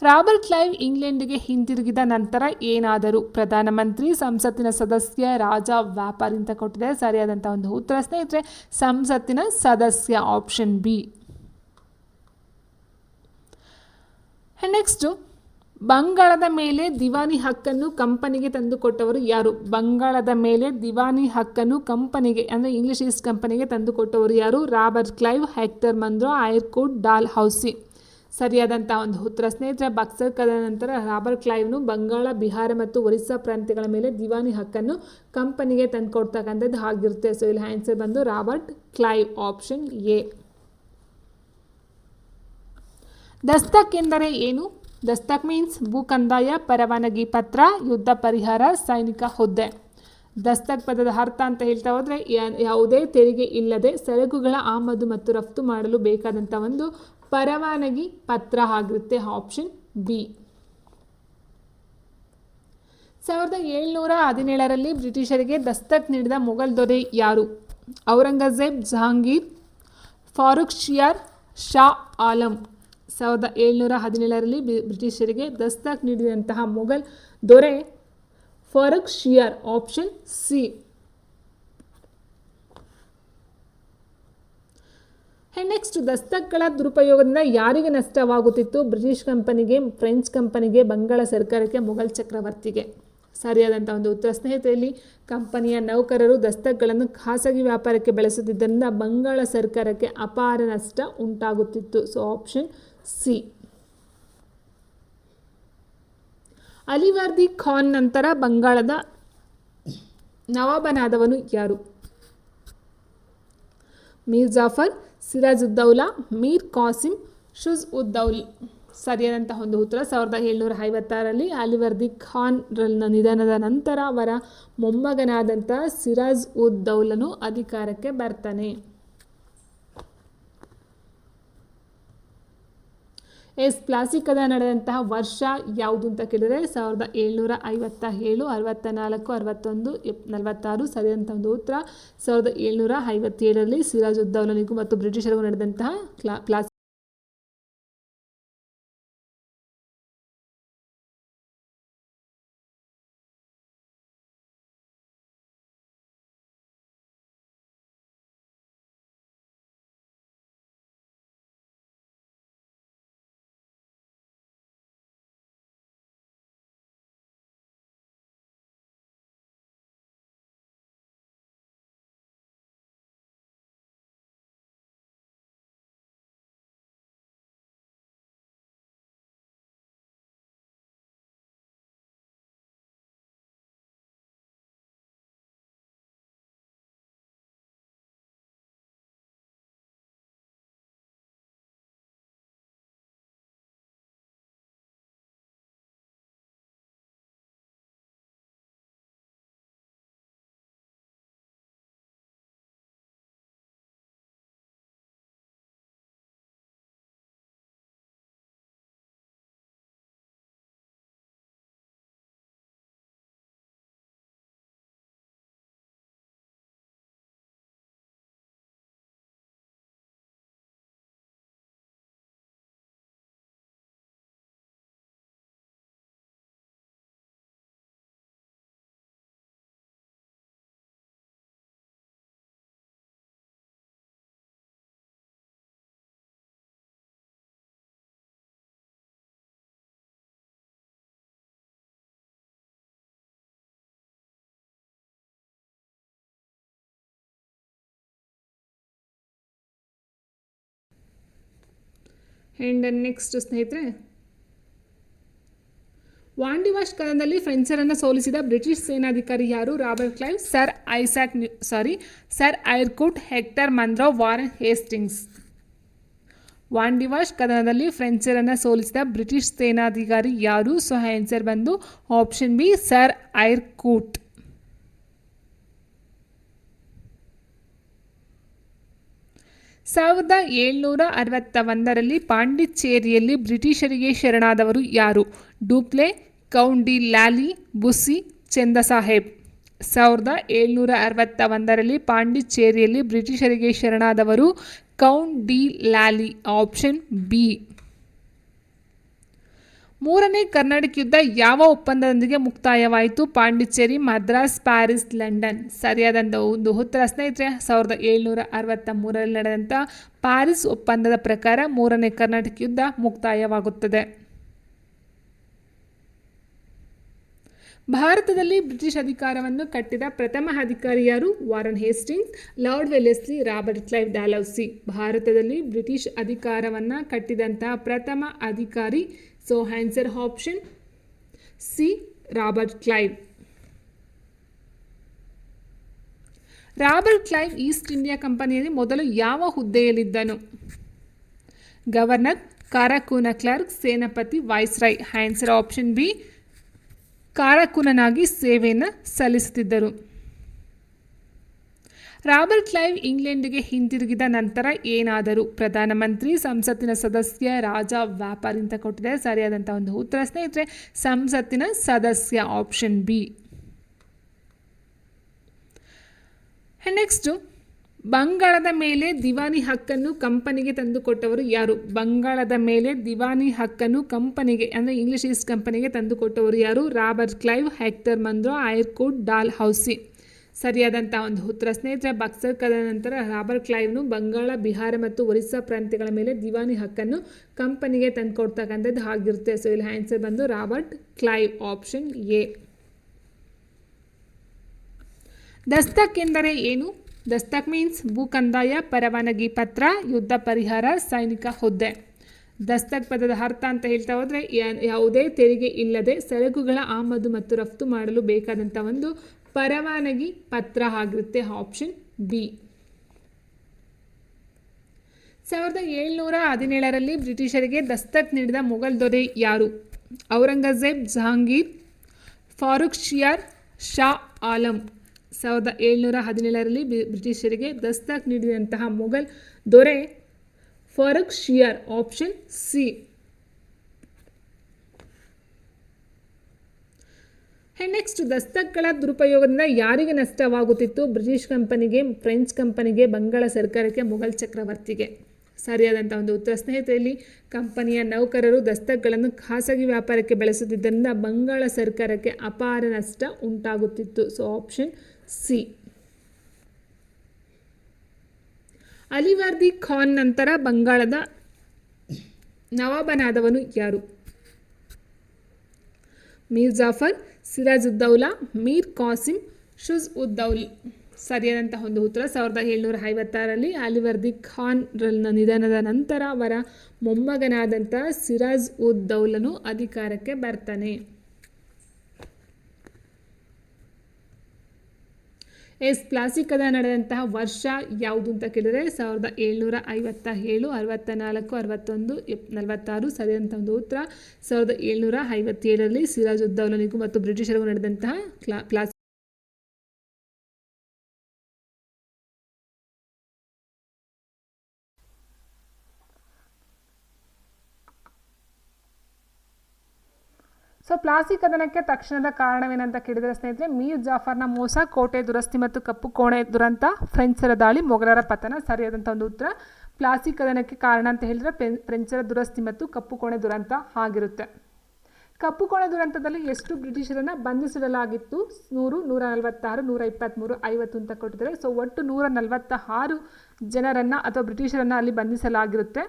ರಾಬರ್ಟ್ ಕ್ಲೈವ್ ಇಂಗ್ಲೆಂಡಿಗೆ ಹಿಂತಿರುಗಿದ ನಂತರ ಏನಾದರೂ? ಪ್ರಧಾನಮಂತ್ರಿ, ಸಂಸತ್ತಿನ ಸದಸ್ಯ, ರಾಜ, ವ್ಯಾಪಾರಿ ಅಂತ ಕೊಟ್ಟಿದೆ. ಸರಿಯಾದಂಥ ಒಂದು ಉತ್ತರ ಸ್ನೇಹಿತರೆ ಸಂಸತ್ತಿನ ಸದಸ್ಯ, ಆಪ್ಷನ್ ಬಿ. ನೆಕ್ಸ್ಟು, ಬಂಗಾಳದ ಮೇಲೆ ದಿವಾನಿ ಹಕ್ಕನ್ನು ಕಂಪನಿಗೆ ತಂದುಕೊಟ್ಟವರು ಯಾರು? ಬಂಗಾಳದ ಮೇಲೆ ದಿವಾನಿ ಹಕ್ಕನ್ನು ಕಂಪನಿಗೆ ಅಂದರೆ ಇಂಗ್ಲಿಷ್ ಈಸ್ಟ್ ಕಂಪನಿಗೆ ತಂದುಕೊಟ್ಟವರು ಯಾರು? Robert Clive, Hector Munro, Eyre Coote, Dalhousie. ಸರಿಯಾದಂಥ ಒಂದು ಉತ್ತರ ಸ್ನೇಹಿತರೆ ಬಕ್ಸರ್ ಕದನ ನಂತರ ರಾಬರ್ಟ್ ಕ್ಲೈವ್ನು ಬಂಗಾಳ, ಬಿಹಾರ ಮತ್ತು ಒರಿಸ್ಸಾ ಪ್ರಾಂತ್ಯಗಳ ಮೇಲೆ ದಿವಾನಿ ಹಕ್ಕನ್ನು ಕಂಪನಿಗೆ ತಂದುಕೊಡ್ತಕ್ಕಂಥದ್ದು ಆಗಿರುತ್ತೆ. ಸೊ ಇಲ್ಲಿ ಆನ್ಸರ್ ಬಂದು ರಾಬರ್ಟ್ ಕ್ಲೈವ್, ಆಪ್ಷನ್ ಎ. ದಸ್ತಕ್ ಎಂದರೆ ಏನು? ದಸ್ತಕ್ ಮೀನ್ಸ್ ಭೂಕಂದಾಯ, ಪರವಾನಗಿ ಪತ್ರ, ಯುದ್ಧ ಪರಿಹಾರ, ಸೈನಿಕ ಹುದ್ದೆ. ದಸ್ತಕ್ ಪದದ ಅರ್ಥ ಅಂತ ಹೇಳ್ತಾ ಹೋದರೆ ಯಾವುದೇ ತೆರಿಗೆ ಇಲ್ಲದೆ ಸರಕುಗಳ ಆಮದು ಮತ್ತು ರಫ್ತು ಮಾಡಲು ಬೇಕಾದಂಥ ಒಂದು ಪರವಾನಗಿ ಪತ್ರ ಆಗಿರುತ್ತೆ, ಆಪ್ಷನ್ ಬಿ. 1717ರಲ್ಲಿ ಬ್ರಿಟಿಷರಿಗೆ ದಸ್ತಕ್ ನೀಡಿದ ಮೊಘಲ್ ದೊರೆ ಯಾರು? ಔರಂಗಜೇಬ್, ಜಹಾಂಗೀರ್, ಫಾರೂಕ್ ಶಿಯಾರ್, ಶಾ ಆಲಂ. 1717ರಲ್ಲಿ ಬ್ರಿಟಿಷರಿಗೆ ದಸ್ತಕ್ ನೀಡಿದಂತಹ ಮೊಘಲ್ ದೊರೆ Farrukh Siyar, option C. Next, ದಸ್ತಕ್ಗಳ ದುರುಪಯೋಗದಿಂದ ಯಾರಿಗೆ ನಷ್ಟವಾಗುತ್ತಿತ್ತು? ಬ್ರಿಟಿಷ್ ಕಂಪನಿಗೆ, ಫ್ರೆಂಚ್ ಕಂಪನಿಗೆ, ಬಂಗಾಳ ಸರ್ಕಾರಕ್ಕೆ, ಮೊಘಲ್ ಚಕ್ರವರ್ತಿಗೆ. ಸರಿಯಾದಂಥ ಒಂದು ಉತ್ತರ ಸ್ನೇಹಿತರಲ್ಲಿ ಕಂಪನಿಯ ನೌಕರರು ದಸ್ತಕ್ಗಳನ್ನು ಖಾಸಗಿ ವ್ಯಾಪಾರಕ್ಕೆ ಬಳಸುತ್ತಿದ್ದರಿಂದ ಬಂಗಾಳ ಸರ್ಕಾರಕ್ಕೆ ಅಪಾರ ನಷ್ಟ ಉಂಟಾಗುತ್ತಿತ್ತು. So option C. Alivardi Khan ನಂತರ ಬಂಗಾಳದ ನವಾಬನಾದವನು ಯಾರು? ಮೀರ್ ಜಾಫರ್, ಸಿರಾಜ್ ಉದ್ದೌಲಾ, ಮೀರ್ ಕಾಸಿಂ, ಶುಜ್ ಉದ್ದೌಲ್. ಸರಿಯಾದಂತಹ ಒಂದು ಉತ್ತರ 1756ರಲ್ಲಿ ಅಲಿವರ್ದಿ ಖಾನ್ ರನ್ನ ನಿಧನದ ನಂತರ ಅವರ ಮೊಮ್ಮಗನಾದಂಥ ಸಿರಾಜ್ ಉದ್ ದೌಲನು ಅಧಿಕಾರಕ್ಕೆ ಬರ್ತಾನೆ. ಪ್ಲಾಸಿ ಕದನ ನಡೆದಂತಹ ವರ್ಷ ಯಾವುದು ಅಂತ ಕೇಳಿದರೆ 1757, 64, 61, 46. ಸರಿಯಾದಂಥ ಒಂದು ಉತ್ತರ 1757ರಲ್ಲಿ ಸಿರಾಜ್ ಉದ್ ದೌಲನಿಗೂ ಮತ್ತು ಬ್ರಿಟಿಷರಿಗೂ ನಡೆದಂತಹ ಪ್ಲಾಸಿ. ಆ್ಯಂಡ್ ನೆಕ್ಸ್ಟ್ ಸ್ನೇಹಿತರೆ, ವಾಂಡಿವಾಶ್ ಕದನದಲ್ಲಿ ಫ್ರೆಂಚರನ್ನು ಸೋಲಿಸಿದ ಬ್ರಿಟಿಷ್ ಸೇನಾಧಿಕಾರಿ ಯಾರು? Robert Clive, sir Eyre Coote, Hector Munro, Warren Hastings. Wandiwash ಕದನದಲ್ಲಿ ಫ್ರೆಂಚರನ್ನು ಸೋಲಿಸಿದ ಬ್ರಿಟಿಷ್ ಸೇನಾಧಿಕಾರಿ ಯಾರು? ಸೊ ಆನ್ಸರ್ ಬಂದು ಆಪ್ಷನ್ ಬಿ, ಸರ್ ಐರ್ಕೂಟ್. 1761ರಲ್ಲಿ ಪಾಂಡಿಚೇರಿಯಲ್ಲಿ ಬ್ರಿಟಿಷರಿಗೆ ಶರಣಾದವರು ಯಾರು? Dupleix, Count de Lally, Bussy, Chanda Sahib. 1761ರಲ್ಲಿ ಪಾಂಡಿಚೇರಿಯಲ್ಲಿ ಬ್ರಿಟಿಷರಿಗೆ ಶರಣಾದವರು Count de Lally. Option B. ಮೂರನೇ ಕರ್ನಾಟಕ ಯುದ್ಧ ಯಾವ ಒಪ್ಪಂದದೊಂದಿಗೆ ಮುಕ್ತಾಯವಾಯಿತು? Pondicherry, Madras, Paris, London. ಸರಿಯಾದಂಥ ಒಂದು ಉತ್ತರ ಸ್ನೇಹಿತರೆ 1763ರಲ್ಲಿ ನಡೆದಂಥ ಪ್ಯಾರಿಸ್ ಒಪ್ಪಂದದ ಪ್ರಕಾರ ಮೂರನೇ ಕರ್ನಾಟಕ ಯುದ್ಧ ಮುಕ್ತಾಯವಾಗುತ್ತದೆ. ಭಾರತದಲ್ಲಿ ಬ್ರಿಟಿಷ್ ಅಧಿಕಾರವನ್ನು ಕಟ್ಟಿದ ಪ್ರಥಮ ಅಧಿಕಾರಿ ಯಾರು? Warren Hastings, Lord Wellesley, Robert Clive, Dalhousie. ಭಾರತದಲ್ಲಿ ಬ್ರಿಟಿಷ್ ಅಧಿಕಾರವನ್ನು ಕಟ್ಟಿದಂತಹ ಪ್ರಥಮ ಅಧಿಕಾರಿ. So answer option C, Robert Clive. Robert Clive East India ಕಂಪನಿಯಲ್ಲಿ ಮೊದಲು ಯಾವ ಹುದ್ದೆಯಲ್ಲಿದ್ದನು? ಗವರ್ನರ್, ಕಾರಾಕೂನ ಕ್ಲರ್ಕ್, ಸೇನಾಪತಿ, ವಾಯ್ಸ್ರಾಯ್. ಆನ್ಸರ್ ಆಪ್ಷನ್ ಬಿ, ಕಾರಾಕೂನನಾಗಿ ಸೇವೆಯನ್ನು ಸಲ್ಲಿಸುತ್ತಿದ್ದರು. ರಾಬರ್ಟ್ ಕ್ಲೈವ್ ಇಂಗ್ಲೆಂಡಿಗೆ ಹಿಂತಿರುಗಿದ ನಂತರ ಏನಾದರೂ? ಪ್ರಧಾನಮಂತ್ರಿ, ಸಂಸತ್ತಿನ ಸದಸ್ಯ, ರಾಜ, ವ್ಯಾಪಾರಿ ಅಂತ ಕೊಟ್ಟಿದೆ. ಸರಿಯಾದಂಥ ಒಂದು ಉತ್ತರ ಸ್ನೇಹಿತರೆ ಸಂಸತ್ತಿನ ಸದಸ್ಯ. Option B. ನೆಕ್ಸ್ಟು, ಬಂಗಾಳದ ಮೇಲೆ ದಿವಾನಿ ಹಕ್ಕನ್ನು ಕಂಪನಿಗೆ ತಂದುಕೊಟ್ಟವರು ಯಾರು? ಬಂಗಾಳದ ಮೇಲೆ ದಿವಾನಿ ಹಕ್ಕನ್ನು ಕಂಪನಿಗೆ ಅಂದರೆ ಇಂಗ್ಲಿಷ್ ಈಸ್ಟ್ ಕಂಪನಿಗೆ ತಂದುಕೊಟ್ಟವರು ಯಾರು? Robert Clive, Hector Munro, Eyre Coote, Dalhousie. ಸರಿಯಾದಂಥ ಒಂದು ಉತ್ತರ ಸ್ನೇಹಿತರೆ ಬಕ್ಸರ್ ಕದನ ನಂತರ ರಾಬರ್ಟ್ ಕ್ಲೈವ್ನು ಬಂಗಾಳ, ಬಿಹಾರ ಮತ್ತು ಒರಿಸ್ಸಾ ಪ್ರಾಂತ್ಯಗಳ ಮೇಲೆ ದಿವಾನಿ ಹಕ್ಕನ್ನು ಕಂಪನಿಗೆ ತಂದುಕೊಡ್ತಕ್ಕಂಥದ್ದು ಆಗಿರುತ್ತೆ. ಸೊ ಇಲ್ಲಿ ಆನ್ಸರ್ ಬಂದು ರಾಬರ್ಟ್ ಕ್ಲೈವ್. Option A. ದಸ್ತಕ್ ಎಂದರೆ ಏನು? ದಸ್ತಕ್ ಮೀನ್ಸ್ ಭೂ ಕಂದಾಯ, ಪರವಾನಗಿ ಪತ್ರ, ಯುದ್ಧ ಪರಿಹಾರ, ಸೈನಿಕ ಹುದ್ದೆ. ದಸ್ತಕ್ ಪದದ ಅರ್ಥ ಅಂತ ಹೇಳ್ತಾ ಹೋದರೆ ಯಾವುದೇ ತೆರಿಗೆ ಇಲ್ಲದೆ ಸರಕುಗಳ ಆಮದು ಮತ್ತು ರಫ್ತು ಮಾಡಲು ಬೇಕಾದಂಥ ಒಂದು ಪರವಾನಗಿ ಪತ್ರ ಆಗಿರುತ್ತೆ. Option B. 1717ರಲ್ಲಿ ಬ್ರಿಟಿಷರಿಗೆ ದಸ್ತಕ್ ನೀಡಿದ ಮೊಘಲ್ ದೊರೆ ಯಾರು? ಔರಂಗಜೇಬ್, ಜಹಾಂಗೀರ್, ಫಾರೂಕ್ ಶಿಯಾರ್, ಶಾ ಆಲಂ. 1717ರಲ್ಲಿ ಬ್ರಿಟಿಷರಿಗೆ ದಸ್ತಕ್ ನೀಡಿದಂತಹ ಮೊಘಲ್ ದೊರೆ Farrukh Siyar. Option C. Next, ದಸ್ತಕ್ಗಳ ದುರುಪಯೋಗದಿಂದ ಯಾರಿಗೆ ನಷ್ಟವಾಗುತ್ತಿತ್ತು? ಬ್ರಿಟಿಷ್ ಕಂಪನಿಗೆ, ಫ್ರೆಂಚ್ ಕಂಪನಿಗೆ, ಬಂಗಾಳ ಸರ್ಕಾರಕ್ಕೆ, ಮೊಘಲ್ ಚಕ್ರವರ್ತಿಗೆ. ಸರಿಯಾದಂಥ ಒಂದು ಉತ್ತರ ಸ್ನೇಹಿತರಲ್ಲಿ, ಕಂಪನಿಯ ನೌಕರರು ದಸ್ತಕ್ಗಳನ್ನು ಖಾಸಗಿ ವ್ಯಾಪಾರಕ್ಕೆ ಬಳಸುತ್ತಿದ್ದರಿಂದ ಬಂಗಾಳ ಸರ್ಕಾರಕ್ಕೆ ಅಪಾರ ನಷ್ಟ ಉಂಟಾಗುತ್ತಿತ್ತು. So option C. Alivardi Khan ನಂತರ ಬಂಗಾಳದ ನವಾಬನಾದವನು ಯಾರು? ಮೀರ್ ಜಾಫರ್, ಸಿರಾಜ್ ಉದ್ದೌಲಾ, ಮೀರ್ ಕಾಸಿಂ, ಶುಜ್ ಉದ್ದೌಲ್. ಸರಿಯಾದಂತಹ ಒಂದು ಉತ್ತರ 1756ರಲ್ಲಿ ಅಲಿವರ್ದಿ ಖಾನ್ ನಿಧನದ ನಂತರ ಅವರ ಮೊಮ್ಮಗನಾದಂಥ ಸಿರಾಜ್ ಉದ್ದೌಲನು ಅಧಿಕಾರಕ್ಕೆ ಬರ್ತಾನೆ. ಪ್ಲಾಸಿ ಕದನ ನಡೆದಂತಹ ವರ್ಷ ಯಾವುದು ಅಂತ ಕೇಳಿದರೆ 1757, 64, 61, 46. ಸರಿಯಾದಂಥ ಒಂದು ಉತ್ತರ 1757ರಲ್ಲಿ ಸಿರಾಜ್ ಉದ್ದೌಲನಿಗೂ ಮತ್ತು ಬ್ರಿಟಿಷರಿಗೂ ನಡೆದಂತಹ ಪ್ಲಾಸಿ. ಸೊ ಪ್ಲಾಸಿ ಕದನಕ್ಕೆ ತಕ್ಷಣದ ಕಾರಣವೇನಂತ ಕೇಳಿದರೆ ಸ್ನೇಹಿತರೆ, ಮೀರ್ ಜಾಫರ್ನ ಮೋಸ, ಕೋಟೆ ದುರಸ್ತಿ ಮತ್ತು ಕಪ್ಪು ಕೋಣೆ ದುರಂತ, ಫ್ರೆಂಚರ ದಾಳಿ, ಮೊಘಲರ ಪತನ. ಸರಿಯಾದಂಥ ಒಂದು ಉತ್ತರ ಪ್ಲಾಸಿ ಕದನಕ್ಕೆ ಕಾರಣ ಅಂತ ಹೇಳಿದರೆ ಫ್ರೆಂಚರ ದುರಸ್ತಿ ಮತ್ತು ಕಪ್ಪು ಕೋಣೆ ದುರಂತ ಆಗಿರುತ್ತೆ. ಕಪ್ಪು ಕೋಣೆ ದುರಂತದಲ್ಲಿ ಎಷ್ಟು ಬ್ರಿಟಿಷರನ್ನು ಬಂಧಿಸಿಡಲಾಗಿತ್ತು? 100, 146, 123, 50 ಅಂತ ಕೊಟ್ಟಿದ್ದಾರೆ. ಸೊ ಒಟ್ಟು 146 ಜನರನ್ನು ಅಥವಾ ಬ್ರಿಟಿಷರನ್ನು ಅಲ್ಲಿ ಬಂಧಿಸಲಾಗಿರುತ್ತೆ.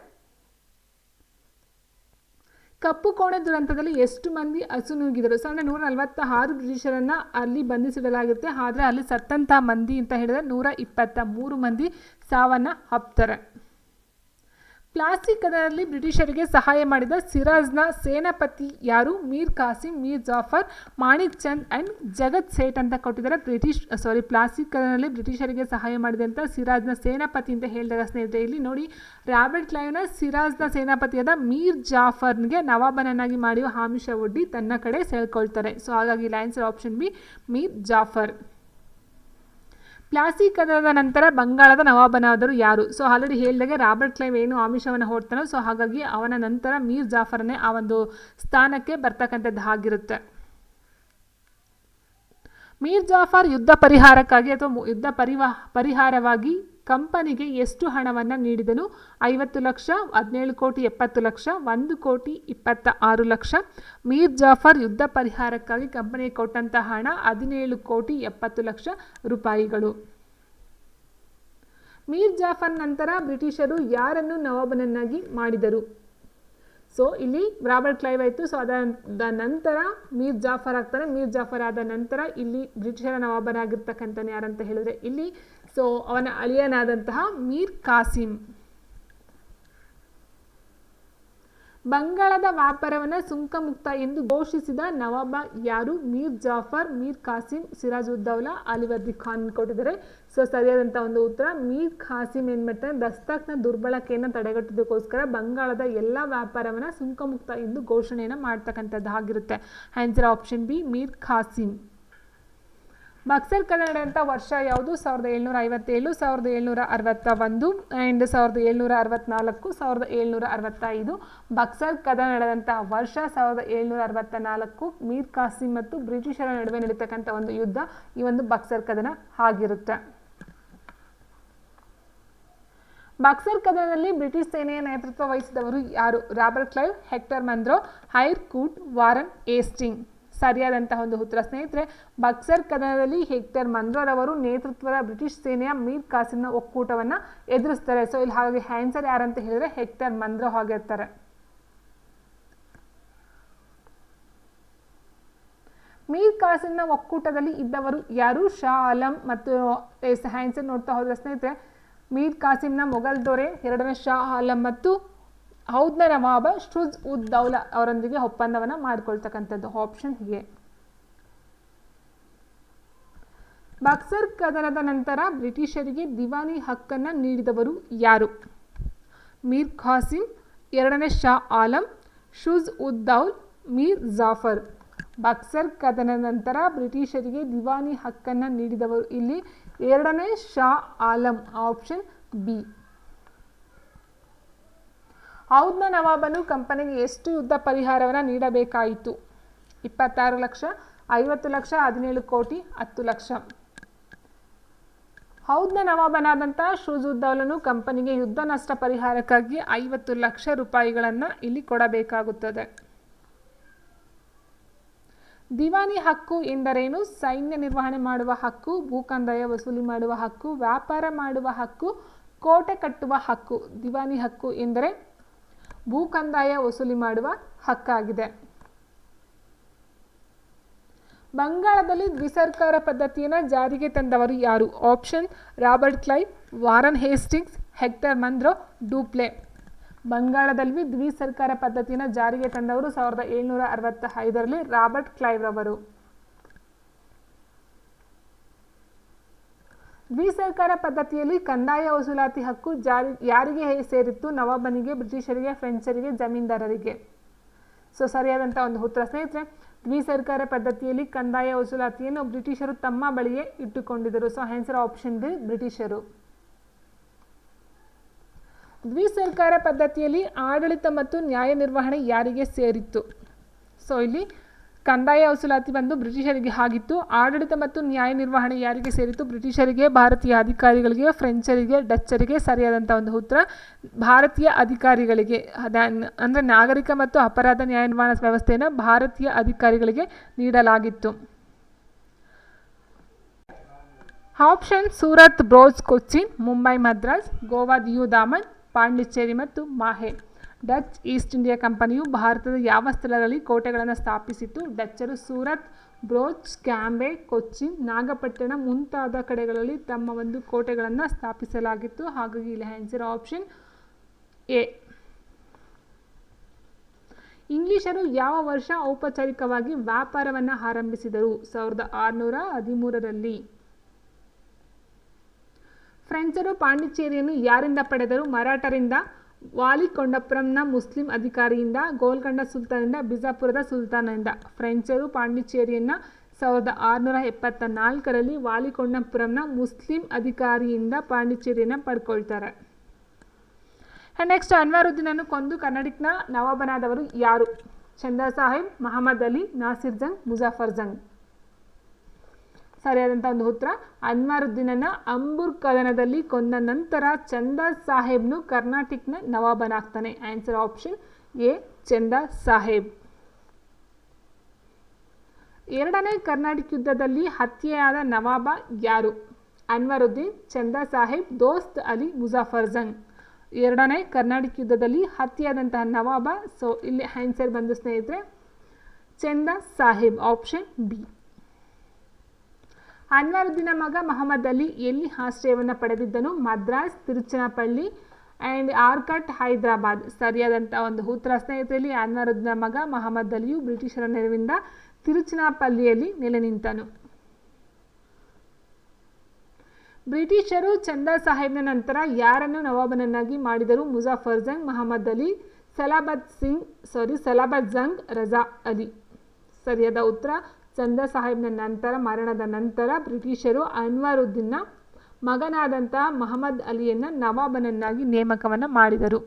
ಕಪ್ಪು ಕೋಣೆ ದುರಂತದಲ್ಲಿ ಎಷ್ಟು ಮಂದಿ ಅಸುನೀಗಿದರು? 146 ಬ್ರಿಟಿಷರನ್ನು ಅಲ್ಲಿ ಬಂಧಿಸಿಡಲಾಗುತ್ತೆ. ಆದರೆ ಅಲ್ಲಿ ಸತ್ತಂಥ ಮಂದಿ ಅಂತ ಹೇಳಿದರೆ 123 ಮಂದಿ ಸಾವನ್ನು ಅಪ್ತಾರೆ. ಪ್ಲಾಸಿ ಕದನದಲ್ಲಿ ಬ್ರಿಟಿಷರಿಗೆ ಸಹಾಯ ಮಾಡಿದ ಸಿರಾಜ್ನ ಸೇನಾಪತಿ ಯಾರು? ಮೀರ್ ಕಾಸಿಂ, ಮೀರ್ ಜಾಫರ್, ಮಾಣಿಕ್ ಚಂದ್ ಆ್ಯಂಡ್ ಜಗತ್ ಸೇಠ್ ಅಂತ ಕೊಟ್ಟಿದ್ದಾರೆ. ಪ್ಲಾಸಿ ಕದನದಲ್ಲಿ ಬ್ರಿಟಿಷರಿಗೆ ಸಹಾಯ ಮಾಡಿದಂಥ ಸಿರಾಜ್ನ ಸೇನಾಪತಿ ಅಂತ ಹೇಳಿದಾಗ ಸ್ನೇಹಿತರೆ, ಇಲ್ಲಿ ನೋಡಿ ರಾಬರ್ಟ್ ಕ್ಲೈವ್ನ ಸಿರಾಜ್ನ ಸೇನಾಪತಿಯಾದ ಮೀರ್ ಜಾಫರ್ಗೆ ನವಾಬನನ್ನಾಗಿ ಮಾಡುವ ಆಮಿಷ ಒಡ್ಡಿ ತನ್ನ ಕಡೆ ಸೆಳ್ಕೊಳ್ತಾರೆ. ಸೊ ಹಾಗಾಗಿ answer option B, Mir Jafar. Plassey ಕದನದ ನಂತರ ಬಂಗಾಳದ ನವಾಬನಾದರು ಯಾರು? ಸೊ ಆಲ್ರೆಡಿ ಹೇಳಿದಾಗೆ ರಾಬರ್ಟ್ ಕ್ಲೈವ್ ಏನು ಆಮಿಷವನ್ನು ಹೊಡ್ತಾನೋ, ಸೊ ಹಾಗಾಗಿ ಅವನ ನಂತರ ಮೀರ್ ಜಾಫರ್ನೇ ಆ ಒಂದು ಸ್ಥಾನಕ್ಕೆ ಬರ್ತಕ್ಕಂಥದ್ದು ಆಗಿರುತ್ತೆ. ಮೀರ್ ಜಾಫರ್ ಯುದ್ಧ ಪರಿಹಾರಕ್ಕಾಗಿ ಅಥವಾ ಯುದ್ಧ ಪರಿಹಾರವಾಗಿ ಕಂಪನಿಗೆ ಎಷ್ಟು ಹಣವನ್ನು ನೀಡಿದನು? 50 ಲಕ್ಷ, 17 ಕೋಟಿ 70 ಲಕ್ಷ, 1 ಕೋಟಿ 26 ಲಕ್ಷ. ಮೀರ್ ಜಾಫರ್ ಯುದ್ಧ ಪರಿಹಾರಕ್ಕಾಗಿ ಕಂಪನಿಗೆ ಕೊಟ್ಟಂತಹ ಹಣ 17 ಕೋಟಿ 70 ಲಕ್ಷ ರೂಪಾಯಿಗಳು. ಮೀರ್ ಜಾಫರ್ ನಂತರ ಬ್ರಿಟಿಷರು ಯಾರನ್ನು ನವಾಬನನ್ನಾಗಿ ಮಾಡಿದರು? ಸೊ ಇಲ್ಲಿ ರಾಬರ್ಟ್ ಕ್ಲೈವ್ ಆಯಿತು. ಸೊ ಅದಾದ ನಂತರ ಮೀರ್ ಜಾಫರ್ ಆಗ್ತಾನೆ. ಮೀರ್ ಜಾಫರ್ ಆದ ನಂತರ ಇಲ್ಲಿ ಬ್ರಿಟಿಷರ ನವಾಬನಾಗಿರ್ತಕ್ಕಂಥದ್ದು ಯಾರಂತ ಹೇಳಿದ್ರೆ ಇಲ್ಲಿ ಸೊ ಅವನ ಅಳಿಯನಾದಂತಹ ಮೀರ್ ಕಾಸಿಂ. ಬಂಗಾಳದ ವ್ಯಾಪಾರವನ್ನು ಸುಂಕಮುಕ್ತ ಎಂದು ಘೋಷಿಸಿದ ನವಾಬ ಯಾರು? ಮೀರ್ ಜಾಫರ್, ಮೀರ್ ಕಾಸಿಂ, ಸಿರಾಜ್ ಉದ್ದೌಲಾ, ಅಲಿವರ್ದಿ ಖಾನ್ ಕೊಟ್ಟಿದ್ದಾರೆ. ಸೊ ಸರಿಯಾದಂಥ ಒಂದು ಉತ್ತರ ಮೀರ್ ಕಾಸಿಂ ಏನು ಮಾಡ್ತಾರೆ, ದಸ್ತಕ್ನ ದುರ್ಬಳಕೆಯನ್ನು ತಡೆಗಟ್ಟೋದಕ್ಕೋಸ್ಕರ ಬಂಗಾಳದ ಎಲ್ಲ ವ್ಯಾಪಾರವನ್ನು ಸುಂಕಮುಕ್ತ ಎಂದು ಘೋಷಣೆಯನ್ನು ಮಾಡ್ತಕ್ಕಂಥದ್ದು ಆಗಿರುತ್ತೆ. Answer option B, Mir Qasim. Buxar ಕದನ ನಡೆದಂಥ ವರ್ಷ ಯಾವುದು? 1757, 1761 ಆ್ಯಂಡ್ 1764, 1765. ಬಕ್ಸರ್ ಕದನ ನಡೆದಂತಹ ವರ್ಷ 1764. ಮೀರ್ ಕಾಸಿಂ ಮತ್ತು ಬ್ರಿಟಿಷರ ನಡುವೆ ನಡೀತಕ್ಕಂಥ ಒಂದು ಯುದ್ಧ ಈ ಒಂದು ಬಕ್ಸರ್ ಕದನ ಆಗಿರುತ್ತೆ. ಬಕ್ಸರ್ ಕದನದಲ್ಲಿ ಬ್ರಿಟಿಷ್ ಸೇನೆಯ ನೇತೃತ್ವ ವಹಿಸಿದವರು ಯಾರು? Robert Clive, Hector Munro, Eyre Coote, Warren Hasting. ಸರಿಯಾದಂತಹ ಒಂದು ಉತ್ತರ ಸ್ನೇಹಿತರೆ, ಬಕ್ಸರ್ ಕದನದಲ್ಲಿ ಹೆಕ್ಟರ್ ಮನ್ರೋರವರು ನೇತೃತ್ವದ ಬ್ರಿಟಿಷ್ ಸೇನೆಯ ಮೀರ್ ಕಾಸಿಂನ ಒಕ್ಕೂಟವನ್ನು ಎದುರಿಸ್ತಾರೆ. ಸೊ ಇಲ್ಲಿ ಹಾಗಾಗಿ ಆನ್ಸರ್ ಯಾರಂತ ಹೇಳಿದ್ರೆ ಹೆಕ್ಟರ್ ಮನ್ರೋ ಆಗಿರ್ತಾರೆ. ಮೀರ್ ಕಾಸಿಂನ ಒಕ್ಕೂಟದಲ್ಲಿ ಇದ್ದವರು ಯಾರು? ಶಾ ಆಲಂ ಮತ್ತು ಆನ್ಸರ್ ನೋಡ್ತಾ ಹೋದ್ರೆ ಸ್ನೇಹಿತರೆ, ಮೀರ್ ಕಾಸಿಂನ ಮೊಘಲ್ ದೊರೆ ಎರಡನೇ ಶಾ ಆಲಂ ಮತ್ತು ಹೌದ್ನ ನವಾಬ ಶುಜ್ ಉದ್ ದೌಲಾ ಅವರೊಂದಿಗೆ ಒಪ್ಪಂದವನ್ನು ಮಾಡಿಕೊಳ್ತಕ್ಕಂಥದ್ದು. Option A. ಬಕ್ಸರ್ ಕದನದ ನಂತರ ಬ್ರಿಟಿಷರಿಗೆ ದಿವಾನಿ ಹಕ್ಕನ್ನು ನೀಡಿದವರು ಯಾರು? ಮೀರ್ ಖಾಸಿಂ, ಎರಡನೇ ಶಾ ಆಲಂ, ಶುಜ್ ಉದ್ ದೌಲ್, ಮೀರ್ ಜಾಫರ್. ಬಕ್ಸರ್ ಕದನ ನಂತರ ಬ್ರಿಟಿಷರಿಗೆ ದಿವಾನಿ ಹಕ್ಕನ್ನು ನೀಡಿದವರು ಇಲ್ಲಿ ಎರಡನೇ ಶಾ ಆಲಂ, ಆಪ್ಷನ್ ಬಿ. ಔಧ್ನ ನವಾಬನು ಕಂಪನಿಗೆ ಎಷ್ಟು ಯುದ್ಧ ಪರಿಹಾರವನ್ನು ನೀಡಬೇಕಾಯಿತು? 26 ಲಕ್ಷ, 50 ಲಕ್ಷ, 17 ಕೋಟಿ, 10 ಲಕ್ಷ. ಔಧ್ನ ನವಾಬನಾದಂಥ ಶುಜುದ್ದೌಲನು ಕಂಪನಿಗೆ ಯುದ್ಧ ನಷ್ಟ ಪರಿಹಾರಕ್ಕಾಗಿ 50 ಲಕ್ಷ ರೂಪಾಯಿಗಳನ್ನು ಇಲ್ಲಿ ಕೊಡಬೇಕಾಗುತ್ತದೆ. ದಿವಾನಿ ಹಕ್ಕು ಎಂದರೇನು? ಸೈನ್ಯ ನಿರ್ವಹಣೆ ಮಾಡುವ ಹಕ್ಕು, ಭೂಕಂದಾಯ ವಸೂಲಿ ಮಾಡುವ ಹಕ್ಕು, ವ್ಯಾಪಾರ ಮಾಡುವ ಹಕ್ಕು, ಕೋಟೆ ಕಟ್ಟುವ ಹಕ್ಕು. ದಿವಾನಿ ಹಕ್ಕು ಎಂದರೆ ಭೂಕಂದಾಯ ವಸೂಲಿ ಮಾಡುವ ಹಕ್ಕಾಗಿದೆ. ಬಂಗಾಳದಲ್ಲಿ ದ್ವಿಸರ್ಕಾರ ಪದ್ಧತಿಯನ್ನು ಜಾರಿಗೆ ತಂದವರು ಯಾರು? Option Robert Clive, Warren Hastings, hectare Munro, Dupleix. ಬಂಗಾಳದಲ್ಲಿ ದ್ವಿಸರ್ಕಾರ ಪದ್ಧತಿಯನ್ನು ಜಾರಿಗೆ ತಂದವರು 1765ರಲ್ಲಿ ರಾಬರ್ಟ್ ಕ್ಲೈವ್ ರವರು. ದ್ವಿಸರ್ಕಾರ ಪದ್ಧತಿಯಲ್ಲಿ ಕಂದಾಯ ವಸೂಲಾತಿ ಹಕ್ಕು ಯಾರಿಗೆ ಸೇರಿತ್ತು? ನವಾಬನಿಗೆ, ಬ್ರಿಟಿಷರಿಗೆ, ಫ್ರೆಂಚರಿಗೆ, ಜಮೀನ್ದಾರರಿಗೆ. ಸರಿಯಾದಂಥ ಒಂದು ಉತ್ತರ ಸ್ನೇಹಿತರೆ, ದ್ವಿಸರ್ಕಾರ ಪದ್ಧತಿಯಲ್ಲಿ ಕಂದಾಯ ವಸೂಲಾತಿಯನ್ನು ಬ್ರಿಟಿಷರು ತಮ್ಮ ಬಳಿಯೇ ಇಟ್ಟುಕೊಂಡಿದ್ದರು. ಆನ್ಸರ್ ಆಪ್ಷನ್ ಡಿ, ಬ್ರಿಟಿಷರು. ದ್ವಿಸರ್ಕಾರ ಪದ್ಧತಿಯಲ್ಲಿ ಆಡಳಿತ ಮತ್ತು ನ್ಯಾಯ ನಿರ್ವಹಣೆ ಯಾರಿಗೆ ಸೇರಿತ್ತು? ಇಲ್ಲಿ ಕಂದಾಯ ವಸೂಲಾತಿ ಬಂದು ಬ್ರಿಟಿಷರಿಗೆ ಆಗಿತ್ತು. ಆಡಳಿತ ಮತ್ತು ನ್ಯಾಯ ನಿರ್ವಹಣೆ ಯಾರಿಗೆ ಸೇರಿತ್ತು? ಬ್ರಿಟಿಷರಿಗೆ, ಭಾರತೀಯ ಅಧಿಕಾರಿಗಳಿಗೆ, ಫ್ರೆಂಚರಿಗೆ, ಡಚ್ಚರಿಗೆ. ಸರಿಯಾದಂಥ ಒಂದು ಉತ್ತರ ಭಾರತೀಯ ಅಧಿಕಾರಿಗಳಿಗೆ. ಅಂದರೆ ನಾಗರಿಕ ಮತ್ತು ಅಪರಾಧ ನ್ಯಾಯ ನಿರ್ವಹಣಾ ವ್ಯವಸ್ಥೆಯನ್ನು ಭಾರತೀಯ ಅಧಿಕಾರಿಗಳಿಗೆ ನೀಡಲಾಗಿತ್ತು. ಆಪ್ಷನ್ ಸೂರತ್, ಬ್ರೋಚ್, ಕೊಚ್ಚಿನ್, ಮುಂಬೈ, ಮದ್ರಾಸ್, ಗೋವಾ, ದಿಯು, ದಾಮನ್, ಪಾಂಡಿಚೇರಿ ಮತ್ತು ಮಾಹೆ. ಡಚ್ ಈಸ್ಟ್ ಇಂಡಿಯಾ ಕಂಪನಿಯು ಭಾರತದ ಯಾವ ಸ್ಥಳಗಳಲ್ಲಿ ಕೋಟೆಗಳನ್ನು ಸ್ಥಾಪಿಸಿತು? ಡಚ್ಚರು ಸೂರತ್, ಬ್ರೋಚ್, ಕ್ಯಾಂಬೆ, ಕೊಚ್ಚಿನ್, ನಾಗಪಟ್ಟಣ ಮುಂತಾದ ಕಡೆಗಳಲ್ಲಿ ತಮ್ಮ ಒಂದು ಕೋಟೆಗಳನ್ನು ಸ್ಥಾಪಿಸಲಾಗಿತ್ತು. ಹಾಗಾಗಿ ಇಲ್ಲಿ ಆನ್ಸರ್ ಆಪ್ಷನ್ ಎ. ಇಂಗ್ಲಿಷರು ಯಾವ ವರ್ಷ ಔಪಚಾರಿಕವಾಗಿ ವ್ಯಾಪಾರವನ್ನು ಆರಂಭಿಸಿದರು? 1613ರಲ್ಲಿ. ಫ್ರೆಂಚರು ಪಾಂಡಿಚೇರಿಯನ್ನು ಯಾರಿಂದ ಪಡೆದರು? ಮರಾಠರಿಂದ, ವಾಲಿಕೊಂಡಪುರಂನ ಮುಸ್ಲಿಂ ಅಧಿಕಾರಿಯಿಂದ, ಗೋಲ್ಕೊಂಡ ಸುಲ್ತಾನರಿಂದ, ಬಿಜಾಪುರದ ಸುಲ್ತಾನರಿಂದ. ಫ್ರೆಂಚರು ಪಾಂಡಿಚೇರಿಯನ್ನು 1674ರಲ್ಲಿ ವಾಲಿಕೊಂಡಪುರಂನ ಮುಸ್ಲಿಂ ಅಧಿಕಾರಿಯಿಂದ ಪಾಂಡಿಚೇರಿಯನ್ನು ಪಡ್ಕೊಳ್ತಾರೆ. ನೆಕ್ಸ್ಟ್, ಅನ್ವರುದ್ದೀನನ್ನು ಕೊಂದು ಕರ್ನಾಟಕನ ನವಾಬನಾದವರು ಯಾರು? ಚಂದಾ ಸಾಹೇಬ್, ಮಹಮ್ಮದ್ ಅಲಿ, ನಾಸಿರ್ ಜಂಗ್, ಮುಜಾಫರ್ ಜಂಗ್. ಸರಿಯಾದಂಥ ಒಂದು ಉತ್ತರ ಅನ್ವರುದ್ದೀನನ್ನು ಅಂಬುರ್ ಕದನದಲ್ಲಿ ಕೊಂದ ನಂತರ ಚಂದಾ ಸಾಹೇಬ್ನು ಕರ್ನಾಟಕನ ನವಾಬನಾಗ್ತಾನೆ. ಆನ್ಸರ್ ಆಪ್ಷನ್ ಎ, ಚಂದಾ ಸಾಹೇಬ್. ಎರಡನೇ ಕರ್ನಾಟಕ ಯುದ್ಧದಲ್ಲಿ ಹತ್ಯೆಯಾದ ನವಾಬ ಯಾರು? ಅನ್ವರುದ್ದೀನ್, ಚಂದಾ ಸಾಹೇಬ್, ದೋಸ್ತ್ ಅಲಿ, ಮುಜಾಫರ್ ಜಂಗ್. ಎರಡನೇ ಕರ್ನಾಟಕ ಯುದ್ಧದಲ್ಲಿ ಹತ್ಯೆಯಾದಂತಹ ನವಾಬ. ಇಲ್ಲಿ ಆನ್ಸರ್ ಬಂದು ಸ್ನೇಹಿತರೆ ಚಂದಾ ಸಾಹೇಬ್, ಆಪ್ಷನ್ ಬಿ. ಅನ್ವರುದ್ದೀನ ಮಗ ಮಹಮ್ಮದ್ ಅಲಿ ಎಲ್ಲಿ ಆಶ್ರಯವನ್ನು ಪಡೆದಿದ್ದನು? ಮದ್ರಾಸ್, ತಿರುಚನಪಳ್ಳಿ ಆ್ಯಂಡ್ ಆರ್ಕಟ್, ಹೈದರಾಬಾದ್. ಸರಿಯಾದಂಥ ಒಂದು ಉತ್ತರ ಸ್ನೇಹಿತರಲ್ಲಿ ಅನ್ವರುದ್ದೀನ ಮಗ ಮಹಮ್ಮದ್ ಅಲಿಯು ಬ್ರಿಟಿಷರ ನೆರವಿಂದ ತಿರುಚನಪಳ್ಳಿಯಲ್ಲಿ ನೆಲೆ ನಿಂತನು. ಬ್ರಿಟಿಷರು ಚಂದಾ ಸಾಹೇಬ್ನ ನಂತರ ಯಾರನ್ನು ನವಾಬನನ್ನಾಗಿ ಮಾಡಿದರು? ಮುಜಾಫರ್ ಜಂಗ್, ಮಹಮ್ಮದ್ ಅಲಿ, ಸಲಾಬತ್ ಜಂಗ್, ರಜಾ ಅಲಿ. ಸರಿಯಾದ ಉತ್ತರ ಚಂದಾ ಸಾಹೇಬ್ನ ನಂತರ ಮರಣದ ನಂತರ ಬ್ರಿಟಿಷರು ಅನ್ವರುದ್ದೀನ್ನ ಮಗನಾದಂತಹ ಮಹಮ್ಮದ್ ಅಲಿಯನ್ನು ನವಾಬನನ್ನಾಗಿ ನೇಮಕವನ್ನು ಮಾಡಿದರು.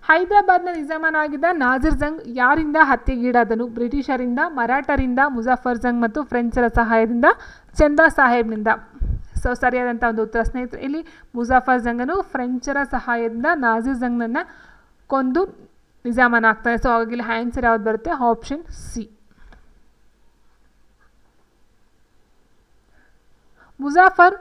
ಹೈದರಾಬಾದ್ನ ನಿಜಾಮನಾಗಿದ್ದ ನಾಸಿರ್ ಜಂಗ್ ಯಾರಿಂದ ಹತ್ಯೆಗೀಡಾದನು? ಬ್ರಿಟಿಷರಿಂದ, ಮರಾಠರಿಂದ, ಮುಜಾಫರ್ ಜಂಗ್ ಮತ್ತು ಫ್ರೆಂಚರ ಸಹಾಯದಿಂದ, ಚಂದಾ ಸಾಹೇಬ್ನಿಂದ. ಸರಿಯಾದಂಥ ಒಂದು ಉತ್ತರ ಸ್ನೇಹಿತರೆ ಇಲ್ಲಿ ಮುಜಾಫರ್ ಜಂಗನು ಫ್ರೆಂಚರ ಸಹಾಯದಿಂದ ನಾಸಿರ್ ಜಂಗ್ನನ್ನು ಕೊಂದು ನಿಜಾಮನಾಗ್ತಾನೆ. ಹಾಗಾಗಿ ಇಲ್ಲಿ ಆನ್ಸರ್ ಯಾವ್ದು ಬರುತ್ತೆ? Option C. ಮುಜಾಫರ್